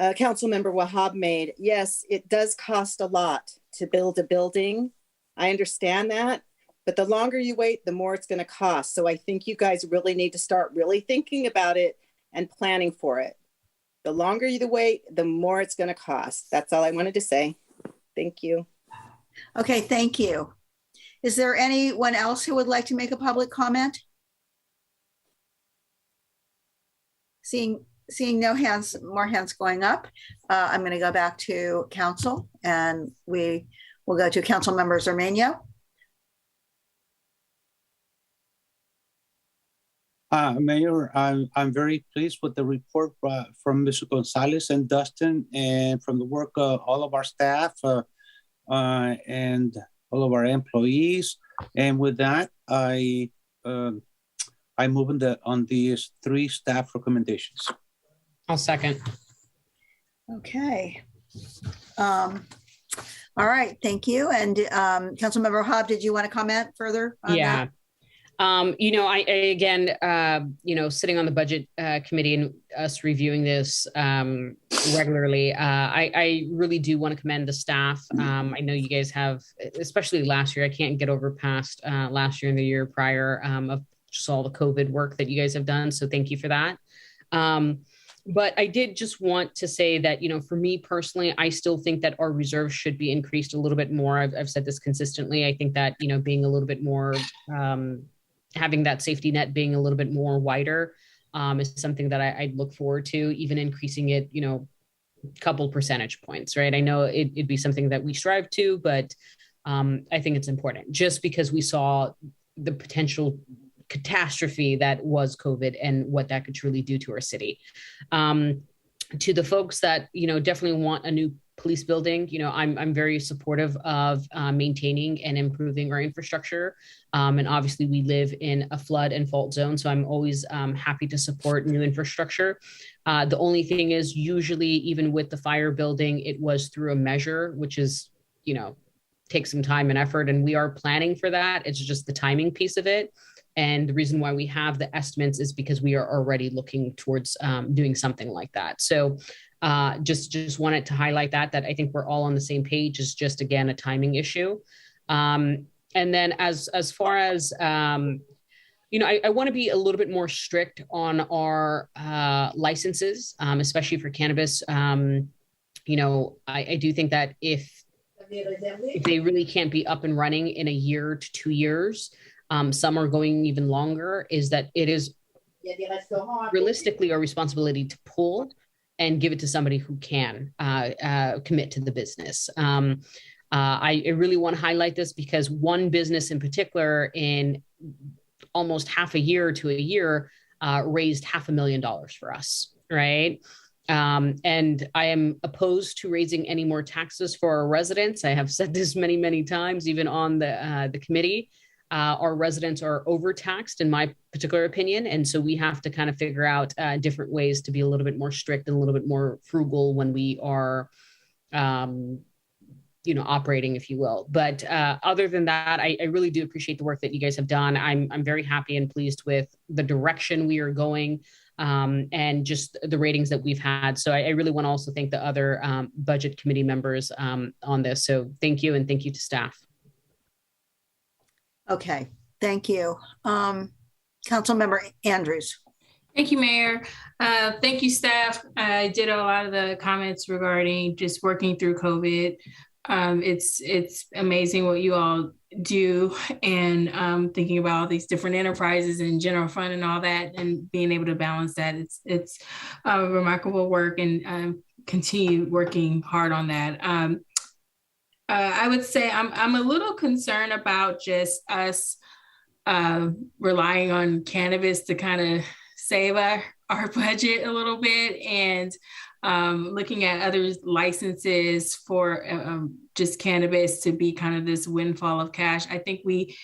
Councilmember Wahab made. Yes, it does cost a lot to build a building. I understand that, but the longer you wait, the more it's going to cost. So I think you guys really need to start really thinking about it and planning for it. The longer you wait, the more it's going to cost. That's all I wanted to say. Thank you. Okay, thank you. Is there anyone else who would like to make a public comment? Seeing no hands, more hands going up, I'm going to go back to council, and we will go to Council Member Zermania. Mayor, I'm very pleased with the report from Mr. Gonzalez and Dustin, and from the work of all of our staff and all of our employees. And with that, I move on these 3 staff recommendations. I'll second. Okay. All right, thank you. And Councilmember Hobb, did you want to comment further on that? You know, I again, you know, sitting on the budget committee and us reviewing this regularly, I really do want to commend the staff. I know you guys have, especially last year, I can't get over past last year and the year prior of just all the COVID work that you guys have done. So thank you for that. But I did just want to say that, you know, for me personally, I still think that our reserves should be increased a little bit more. I've said this consistently. I think that, you know, being a little bit more, having that safety net being a little bit more wider is something that I look forward to, even increasing it, you know, a couple percentage points, right? I know it'd be something that we strive to, but I think it's important just because we saw the potential catastrophe that was COVID and what that could truly do to our city. To the folks that, you know, definitely want a new police building, you know, I'm very supportive of maintaining and improving our infrastructure. And obviously we live in a flood and fault zone, so I'm always happy to support new infrastructure. The only thing is usually even with the fire building, it was through a measure, which is, you know, takes some time and effort, and we are planning for that. It's just the timing piece of it. And the reason why we have the estimates is because we are already looking towards doing something like that. So just wanted to highlight that I think we're all on the same page. It's just, again, a timing issue. And then as far as, you know, I want to be a little bit more strict on our licenses, especially for cannabis. You know, I do think that if they really can't be up and running in a year to 2 years, some are going even longer, is that it is realistically our responsibility to pull and give it to somebody who can commit to the business. I really want to highlight this because one business in particular in almost half a year to a year raised $500,000 for us, right? And I am opposed to raising any more taxes for our residents. I have said this many, many times, even on the committee. Our residents are overtaxed, in my particular opinion. And so we have to kind of figure out different ways to be a little bit more strict and a little bit more frugal when we are, you know, operating, if you will. But other than that, I really do appreciate the work that you guys have done. I'm very happy and pleased with the direction we are going and just the ratings that we've had. So I really want to also thank the other budget committee members on this. So thank you, and thank you to staff. Okay, thank you. Councilmember Andrews. Thank you, Mayor. Thank you, staff. I did a lot of the comments regarding just working through COVID. It's amazing what you all do, and thinking about all these different enterprises and general fund and all that, and being able to balance that. It's remarkable work, and continue working hard on that. I would say I'm a little concerned about just us relying on cannabis to kind of save our budget a little bit, and looking at other licenses for just cannabis to be kind of this windfall of cash. I think we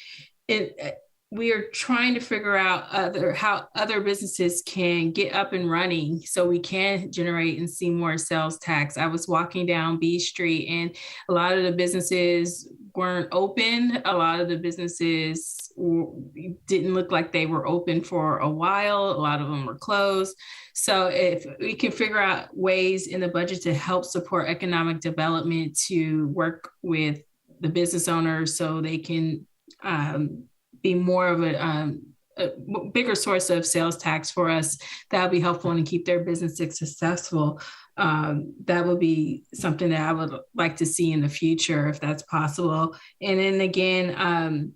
are trying to figure out how other businesses can get up and running so we can generate and see more sales tax. I was walking down B Street, and a lot of the businesses weren't open. A lot of the businesses didn't look like they were open for a while. A lot of them were closed. So if we can figure out ways in the budget to help support economic development, to work with the business owners so they can be more of a bigger source of sales tax for us, that would be helpful and keep their businesses successful. That would be something that I would like to see in the future, if that's possible. And then again,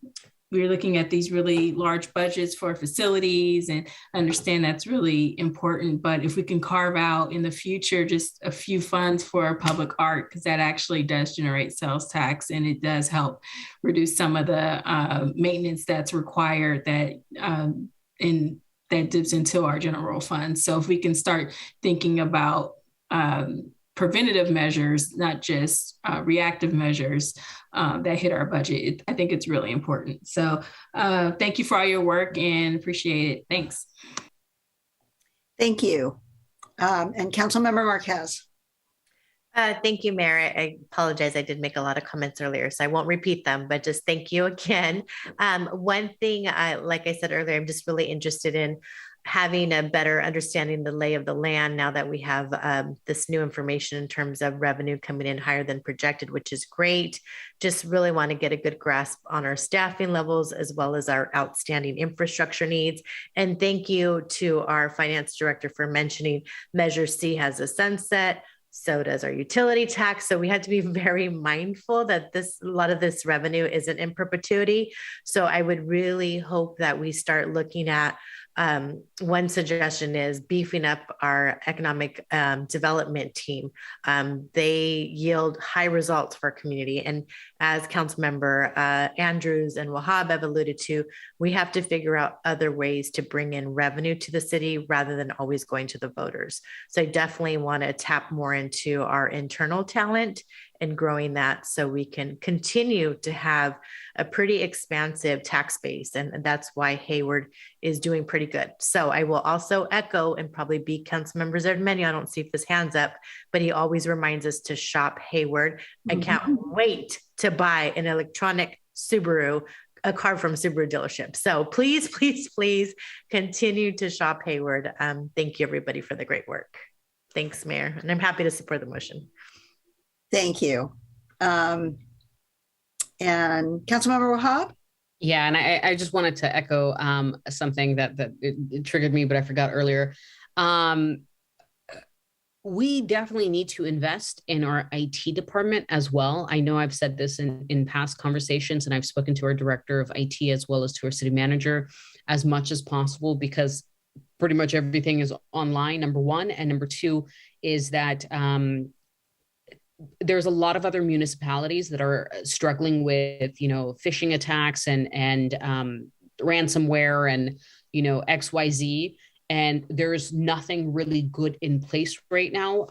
we're looking at these really large budgets for facilities, and understand that's really important. But if we can carve out in the future just a few funds for public art, because that actually does generate sales tax, and it does help reduce some of the maintenance that's required that that dips into our general fund. So if we can start thinking about preventative measures, not just reactive measures that hit our budget, I think it's really important. So thank you for all your work and appreciate it. Thanks. Thank you. And Councilmember Marquez. Thank you, Mayor. I apologize. I did make a lot of comments earlier, so I won't repeat them, but just thank you again. One thing, like I said earlier, I'm just really interested in having a better understanding the lay of the land now that we have this new information in terms of revenue coming in higher than projected, which is great. Just really want to get a good grasp on our staffing levels as well as our outstanding infrastructure needs. And thank you to our finance director for mentioning Measure C has a sunset. So does our utility tax. So we had to be very mindful that a lot of this revenue isn't in perpetuity. So I would really hope that we start looking at one suggestion is beefing up our economic development team. They yield high results for our community. And as Councilmember Andrews and Wahab have alluded to, we have to figure out other ways to bring in revenue to the city rather than always going to the voters. So I definitely want to tap more into our internal talent and growing that so we can continue to have a pretty expansive tax base. And that's why Hayward is doing pretty good. So I will also echo and probably beat Councilmember Zermania. I don't see his hands up, but he always reminds us to shop Hayward. I can't wait to buy an electronic Subaru, a car from Subaru dealership. So please, please, please continue to shop Hayward. Thank you everybody for the great work. Thanks, Mayor. And I'm happy to support the motion. Thank you. And Councilmember Wahab? Yeah, and I just wanted to echo something that it triggered me, but I forgot earlier. We definitely need to invest in our IT department as well. I know I've said this in past conversations, and I've spoken to our director of IT as well as to our city manager as much as possible, because pretty much everything is online, number one. And number two is that there's a lot of other municipalities that are struggling with, phishing attacks and ransomware and, XYZ. And there's nothing really good in place right now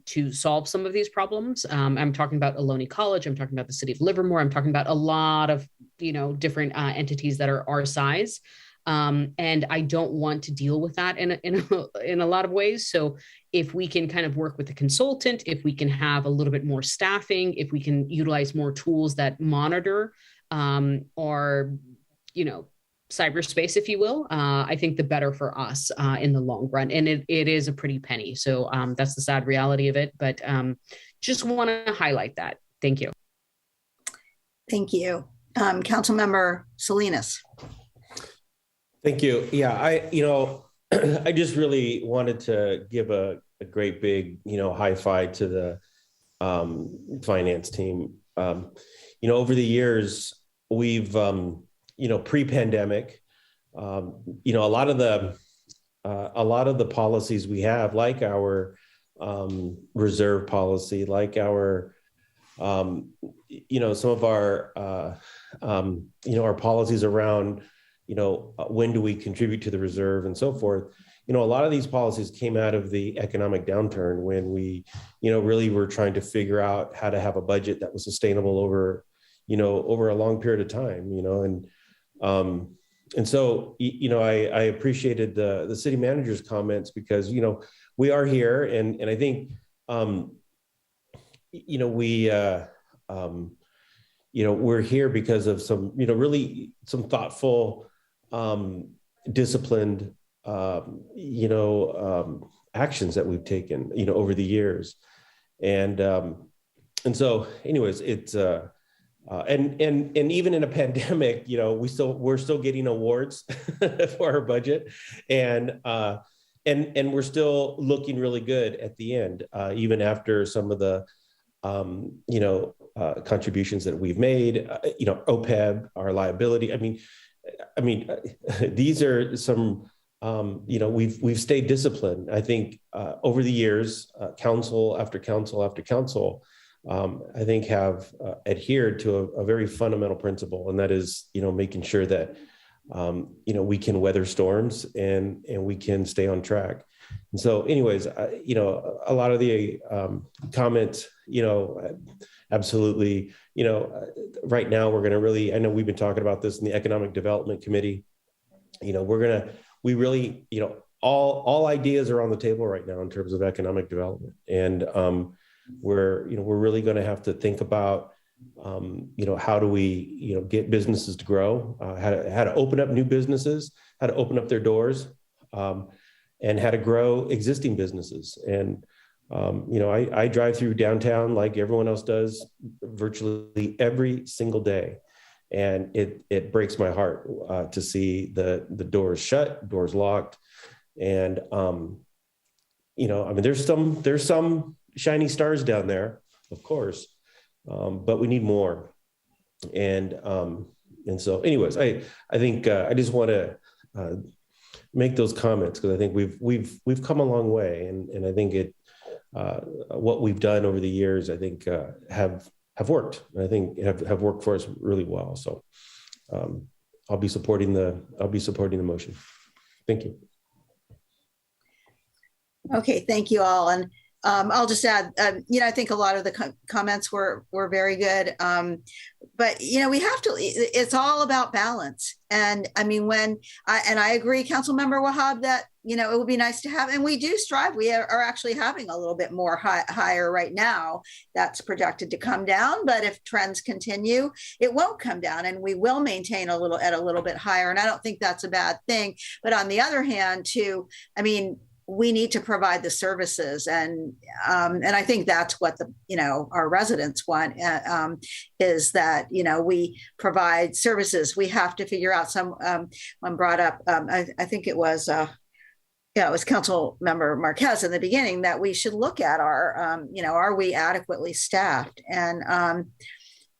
to solve some of these problems. I'm talking about Ohlone College. I'm talking about the city of Livermore. I'm talking about a lot of, different entities that are our size. And I don't want to deal with that in a lot of ways. So if we can kind of work with a consultant, if we can have a little bit more staffing, if we can utilize more tools that monitor our, cyberspace, if you will, I think the better for us in the long run. And it is a pretty penny. So that's the sad reality of it. But just want to highlight that. Thank you. Thank you. Councilmember Salinas. Thank you. Yeah, I just really wanted to give a great big, high five to the finance team. Over the years, we've, pre-pandemic, a lot of the policies we have, like our reserve policy, like our, some of our, our policies around, when do we contribute to the reserve and so forth. A lot of these policies came out of the economic downturn when we, really were trying to figure out how to have a budget that was sustainable over a long period of time, and so, I appreciated the city manager's comments because, we are here and I think, we're here because of some, really some thoughtful, disciplined, actions that we've taken, over the years. And so anyways, it's, and even in a pandemic, we're still getting awards for our budget, and we're still looking really good at the end, even after some of the contributions that we've made. OPEB, our liability. I mean, these are some. We've stayed disciplined. I think over the years, council after council after council, I think have adhered to a very fundamental principle, and that is, making sure that we can weather storms and we can stay on track. And so, anyways, a lot of the comments, absolutely, right now we're going to really. I know we've been talking about this in the Economic Development Committee. We really, all ideas are on the table right now in terms of economic development, and we're really going to have to think about, how do we, get businesses to grow, how to open up new businesses, how to open up their doors, and how to grow existing businesses. And I drive through downtown like everyone else does, virtually every single day. And it breaks my heart to see the doors shut, doors locked, and there's some shiny stars down there, of course, but we need more. And so, anyways, I think I just want to make those comments because I think we've come a long way, and I think what we've done over the years, I think have worked. I think have worked for us really well. So I'll be supporting the motion. Thank you. Okay, thank you all. And I'll just add, I think a lot of the comments were very good. But, we have to, it's all about balance. And I mean, I agree, Councilmember Wahab, that, it would be nice to have, and we do strive. We are actually having a little bit more higher right now. That's projected to come down, but if trends continue, it won't come down, and we will maintain a little bit higher. And I don't think that's a bad thing. But on the other hand, too, we need to provide the services, and I think that's what our residents want, is that we provide services. We have to figure out. Someone brought up, I think it was it was Council Member Marquez in the beginning, that we should look at our are we adequately staffed, and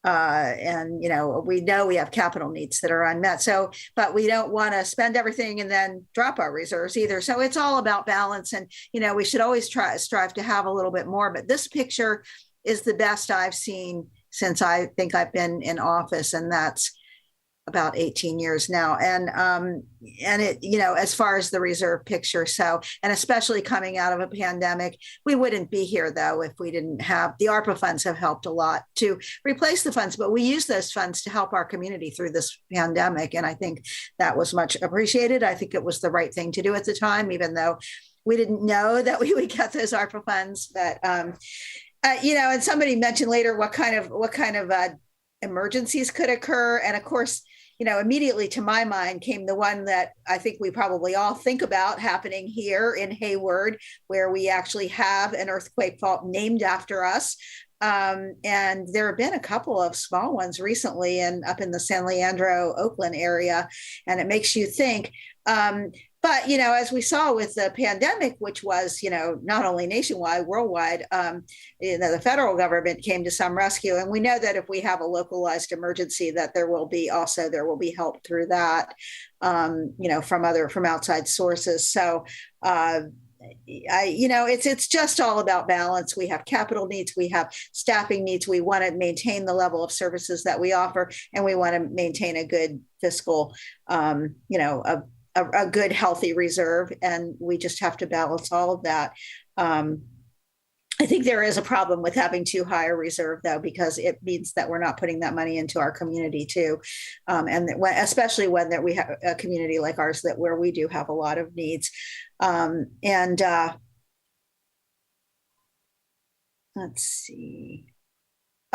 we know we have capital needs that are unmet. So, but we don't want to spend everything and then drop our reserves either. So it's all about balance, and we should always strive to have a little bit more. But this picture is the best I've seen since I think I've been in office, and that's about 18 years now. And it, as far as the reserve picture. So, and especially coming out of a pandemic, we wouldn't be here though, if we didn't have the ARPA funds. Have helped a lot to replace the funds, but we use those funds to help our community through this pandemic. And I think that was much appreciated. I think it was the right thing to do at the time, even though we didn't know that we would get those ARPA funds. But, and somebody mentioned later what kind of emergencies could occur. And of course, immediately to my mind came the one that I think we probably all think about happening here in Hayward, where we actually have an earthquake fault named after us. And there have been a couple of small ones recently up in the San Leandro, Oakland area. And it makes you think, but, as we saw with the pandemic, which was, not only nationwide, worldwide, the federal government came to some rescue. And we know that if we have a localized emergency, that there will be help through that, from outside sources. So, it's just all about balance. We have capital needs, we have staffing needs. We want to maintain the level of services that we offer, and we want to maintain a good fiscal, a good, healthy reserve. And we just have to balance all of that. I think there is a problem with having too high a reserve, though, because it means that we're not putting that money into our community too. And especially when we have a community like ours, where we do have a lot of needs. Let's see.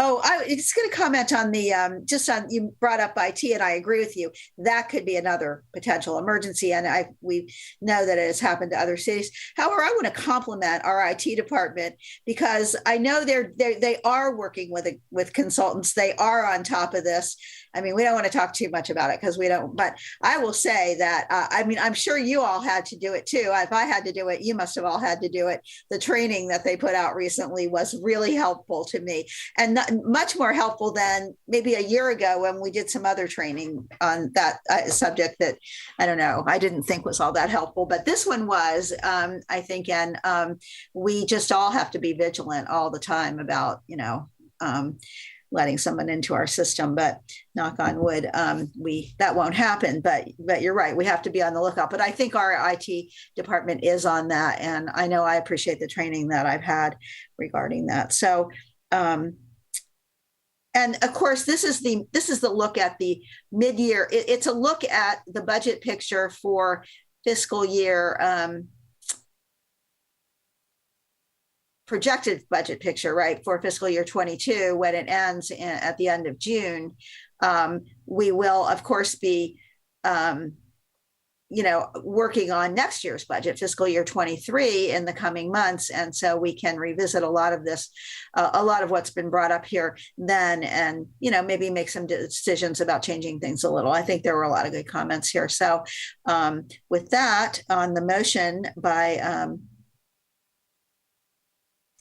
Oh, I was going to comment on the just on you brought up IT, and I agree with you. That could be another potential emergency, and we know that it has happened to other cities. However, I want to compliment our IT department because I know they are working with consultants. They are on top of this. I mean, we don't want to talk too much about it because we don't. But I will say that I mean, I'm sure you all had to do it too. If I had to do it, you must have all had to do it. The training that they put out recently was really helpful to me, and much more helpful than maybe a year ago when we did some other training on that subject that I don't know, I didn't think was all that helpful, but this one was, I think, and we just all have to be vigilant all the time about, letting someone into our system, but knock on wood, that won't happen. But you're right, we have to be on the lookout. But I think our IT department is on that, and I know I appreciate the training that I've had regarding that. So. And of course, this is the look at the mid-year. It's a look at the budget picture for fiscal year, projected budget picture, right, for fiscal year 22 when it ends at the end of June. We will, of course, be working on next year's budget, fiscal year 23, in the coming months. And so we can revisit a lot of this, a lot of what's been brought up here then, and, maybe make some decisions about changing things a little. I think there were a lot of good comments here. So with that, on the motion by,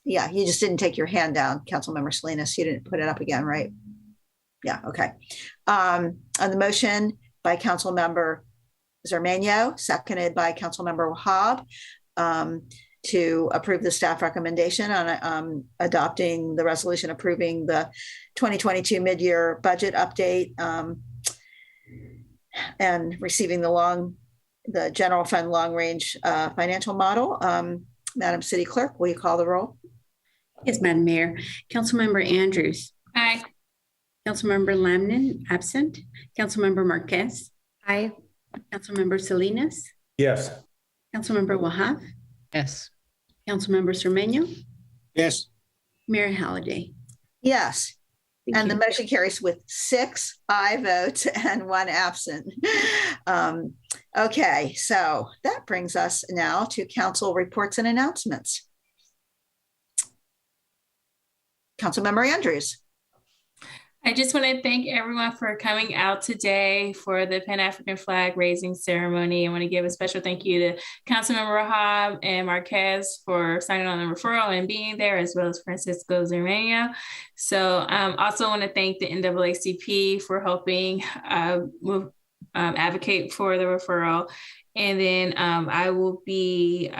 you just didn't take your hand down, Councilmember Salinas. You didn't put it up again, right? Yeah, okay. On the motion by Councilmember Zermano, seconded by Councilmember Wahab, to approve the staff recommendation on adopting the resolution approving the 2022 mid-year budget update and receiving the general fund long-range financial model. Madam City Clerk, will you call the roll? Yes, Madam Mayor. Councilmember Andrews. Aye. Councilmember Lamnin, absent. Councilmember Marquez. Aye. Councilmember Salinas. Yes. Councilmember Wahab. Yes. Councilmember Cermeño. Yes. Mayor Halliday. Yes. Thank And you. the motion carries with 6 aye votes and 1 absent. Okay, so that brings us now to council reports and announcements. Councilmember Andrews. I just want to thank everyone for coming out today for the Pan-African flag raising ceremony. I want to give a special thank you to Councilmember Wahab and Marquez for signing on the referral and being there, as well as Francisco Zermano. So also want to thank the NAACP for helping advocate for the referral. And then I will be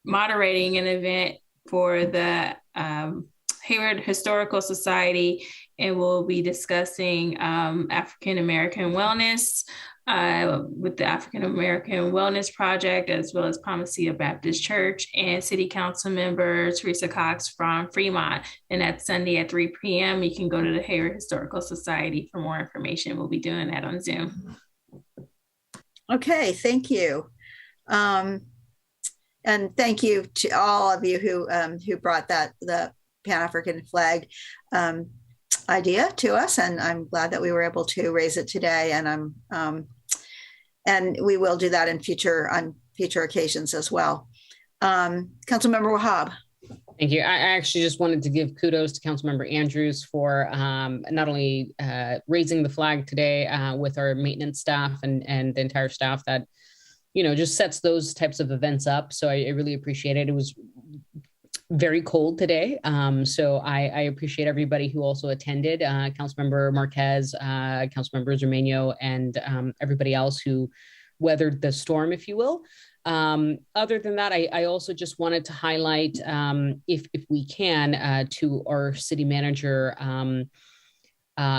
moderating an event for the Hayward Historical Society, and we'll be discussing African-American wellness with the African-American Wellness Project, as well as Palmacia Baptist Church, and City Council member Teresa Cox from Fremont. And that's Sunday at 3 p.m. You can go to the Hayward Historical Society for more information. We'll be doing that on Zoom. Okay, thank you. And thank you to all of you who brought the Pan-African flag idea to us, and I'm glad that we were able to raise it today. And and we will do that on future occasions as well. Councilmember Wahab. Thank you. I actually just wanted to give kudos to Councilmember Andrews for not only raising the flag today with our maintenance staff and the entire staff that, just sets those types of events up. So I really appreciate it. It was very cold today. So I appreciate everybody who also attended, Councilmember Marquez, Councilmember Zermano, and everybody else who weathered the storm, if you will. Other than that, I also just wanted to highlight, if we can, to our city manager,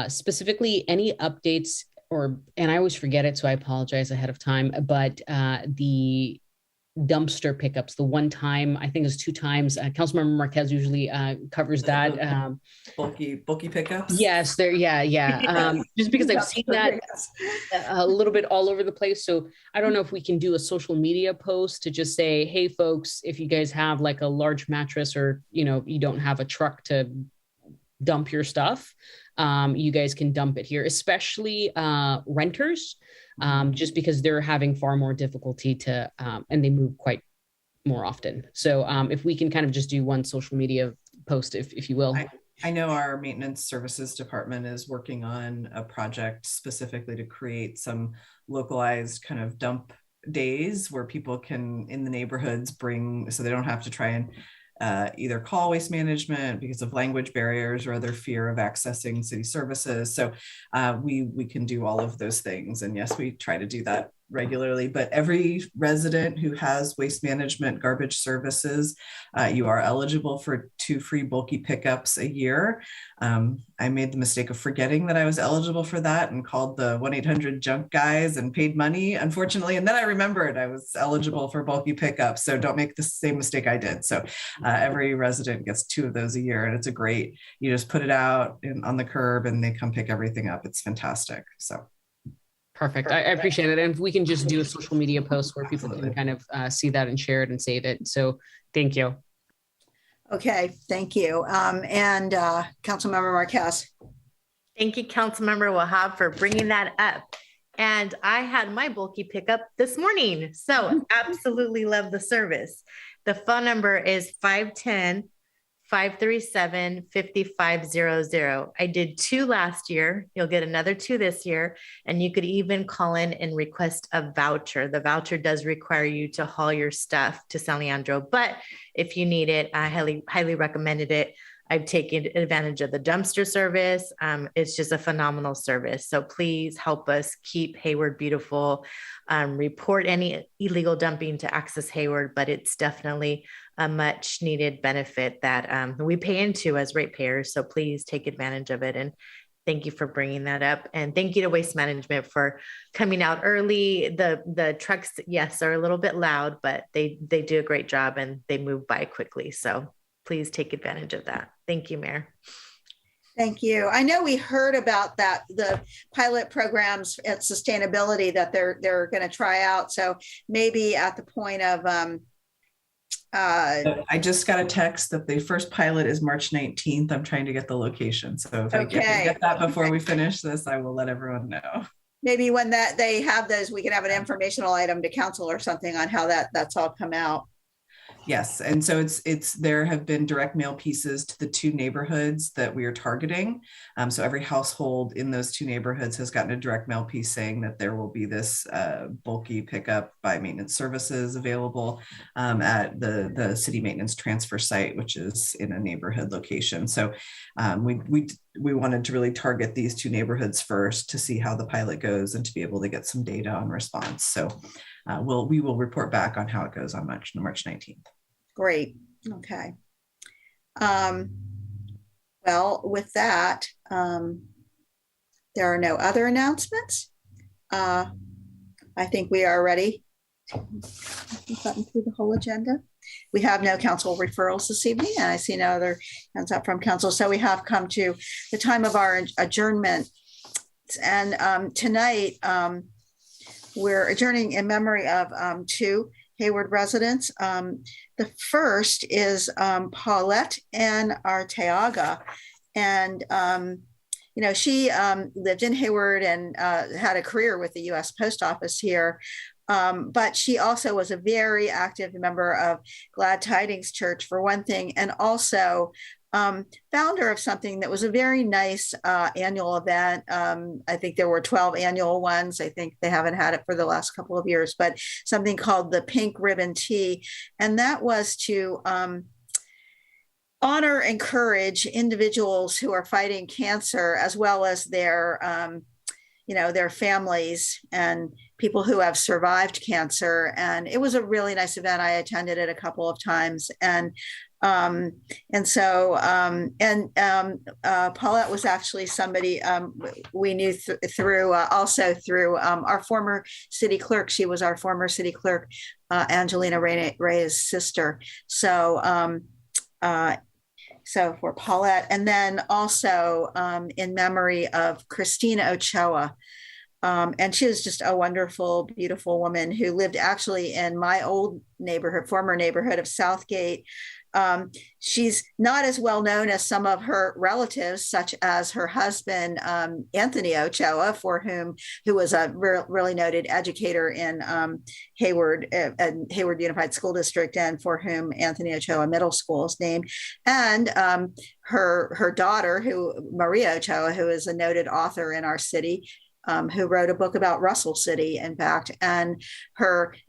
specifically any updates and I always forget it, so I apologize ahead of time, but the dumpster pickups, the one time, I think it's 2 times. Councilmember Marquez usually covers that. Bulky pickups. Yes, just because I've seen that a little bit all over the place. So I don't know if we can do a social media post to just say, hey folks, if you guys have like a large mattress or, you don't have a truck to dump your stuff, you guys can dump it here, especially renters, just because they're having far more difficulty to, and they move quite more often. So if we can kind of just do one social media post, if you will. I know our maintenance services department is working on a project specifically to create some localized kind of dump days where people can in the neighborhoods bring, so they don't have to try and either call waste management because of language barriers or other fear of accessing city services. So we can do all of those things. And yes, we try to do that regularly, but every resident who has waste management garbage services, you are eligible for 2 free bulky pickups a year. I made the mistake of forgetting that I was eligible for that and called the 1-800-JUNK guys and paid money, unfortunately. And then I remembered I was eligible for bulky pickups. So don't make the same mistake I did. So every resident gets 2 of those a year, and it's a great, you just put it out on the curb and they come pick everything up. It's fantastic. So. Perfect. I appreciate it. And if we can just do a social media post where people can kind of see that and share it and save it. So thank you. Okay, thank you. And Councilmember Marquez. Thank you, Councilmember Wahab, for bringing that up. And I had my bulky pickup this morning. So absolutely love the service. The phone number is 510-537-5500. I did 2 last year. You'll get another 2 this year. And you could even call in and request a voucher. The voucher does require you to haul your stuff to San Leandro, but if you need it, I highly recommended it. I've taken advantage of the dumpster service. It's just a phenomenal service. So please help us keep Hayward beautiful. Report any illegal dumping to Access Hayward, but it's definitely a much needed benefit that we pay into as ratepayers. So please take advantage of it. And thank you for bringing that up. And thank you to Waste Management for coming out early. The trucks, yes, are a little bit loud, but they do a great job and they move by quickly. So please take advantage of that. Thank you, Mayor. Thank you. I know we heard about that, the pilot programs at sustainability that they're going to try out. So maybe at the point of I just got a text that the first pilot is March 19th. I'm trying to get the location. So if I can get that before we finish this, I will let everyone know. Maybe when that they have those, we can have an informational item to council or something on how that's all come out. Yes, and so it's there have been direct mail pieces to the 2 neighborhoods that we are targeting. So every household in those 2 neighborhoods has gotten a direct mail piece saying that there will be this bulky pickup by maintenance services available at the city maintenance transfer site, which is in a neighborhood location. So we wanted to really target these 2 neighborhoods first to see how the pilot goes and to be able to get some data on response. So we will report back on how it goes on March 19th. Great. Okay. Well, with that, there are no other announcements. I think we are ready to button through the whole agenda. We have no council referrals this evening, and I see no other hands up from council. So we have come to the time of our adjournment. And tonight, we're adjourning in memory of 2 Hayward residents. The first is Paulette Ann Arteaga. And, she lived in Hayward and had a career with the U.S. Post Office here. But she also was a very active member of Glad Tidings Church, for one thing, and also founder of something that was a very nice annual event. I think there were 12 annual ones. I think they haven't had it for the last couple of years, but something called the Pink Ribbon Tea. And that was to honor, encourage individuals who are fighting cancer, as well as their families and people who have survived cancer. And it was a really nice event. I attended it a couple of times. And Paulette was actually somebody we knew through our former city clerk. She was our former city clerk, Angelina Reyes' sister. So for Paulette, and then also in memory of Christina Ochoa. And she was just a wonderful, beautiful woman who lived actually in my old neighborhood, former neighborhood of Southgate. She's not as well known as some of her relatives, such as her husband, Anthony Ochoa, who was a really noted educator in Hayward Unified School District, and for whom Anthony Ochoa Middle School is named, and her daughter, Maria Ochoa, who is a noted author in our city, who wrote a book about Russell City, in fact, and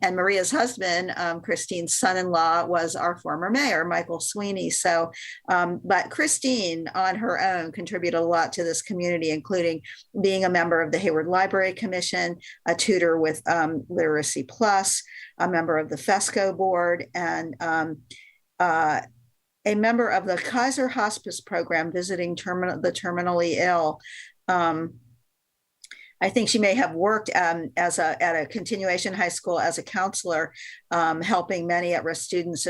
Maria's husband, Christine's son-in-law, was our former mayor, Michael Sweeney. So, but Christine on her own contributed a lot to this community, including being a member of the Hayward Library Commission, a tutor with Literacy Plus, a member of the FESCO board, and a member of the Kaiser Hospice program, visiting the terminally ill. I think she may have worked at a continuation high school as a counselor, helping many at-risk students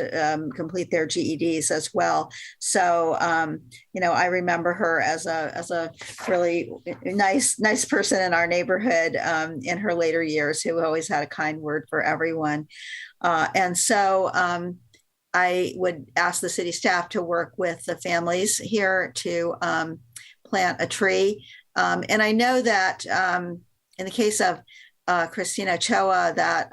complete their GEDs as well. So, I remember her as a really nice person in our neighborhood in her later years, who always had a kind word for everyone. And so I would ask the city staff to work with the families here to plant a tree. And I know that in the case of Christina Ochoa, that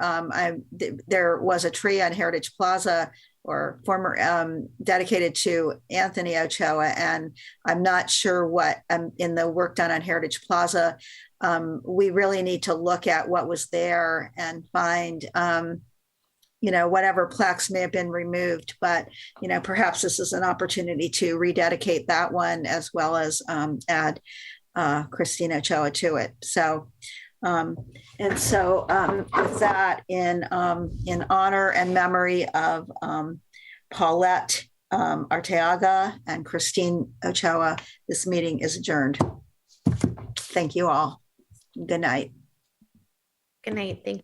there was a tree on Heritage Plaza, or former dedicated to Anthony Ochoa, and I'm not sure what in the work done on Heritage Plaza. We really need to look at what was there and find whatever plaques may have been removed, but perhaps this is an opportunity to rededicate that one, as well as add Christina Ochoa to it. So, with that, in honor and memory of Paulette Arteaga and Christine Ochoa, this meeting is adjourned. Thank you all. Good night. Good night. Thank you.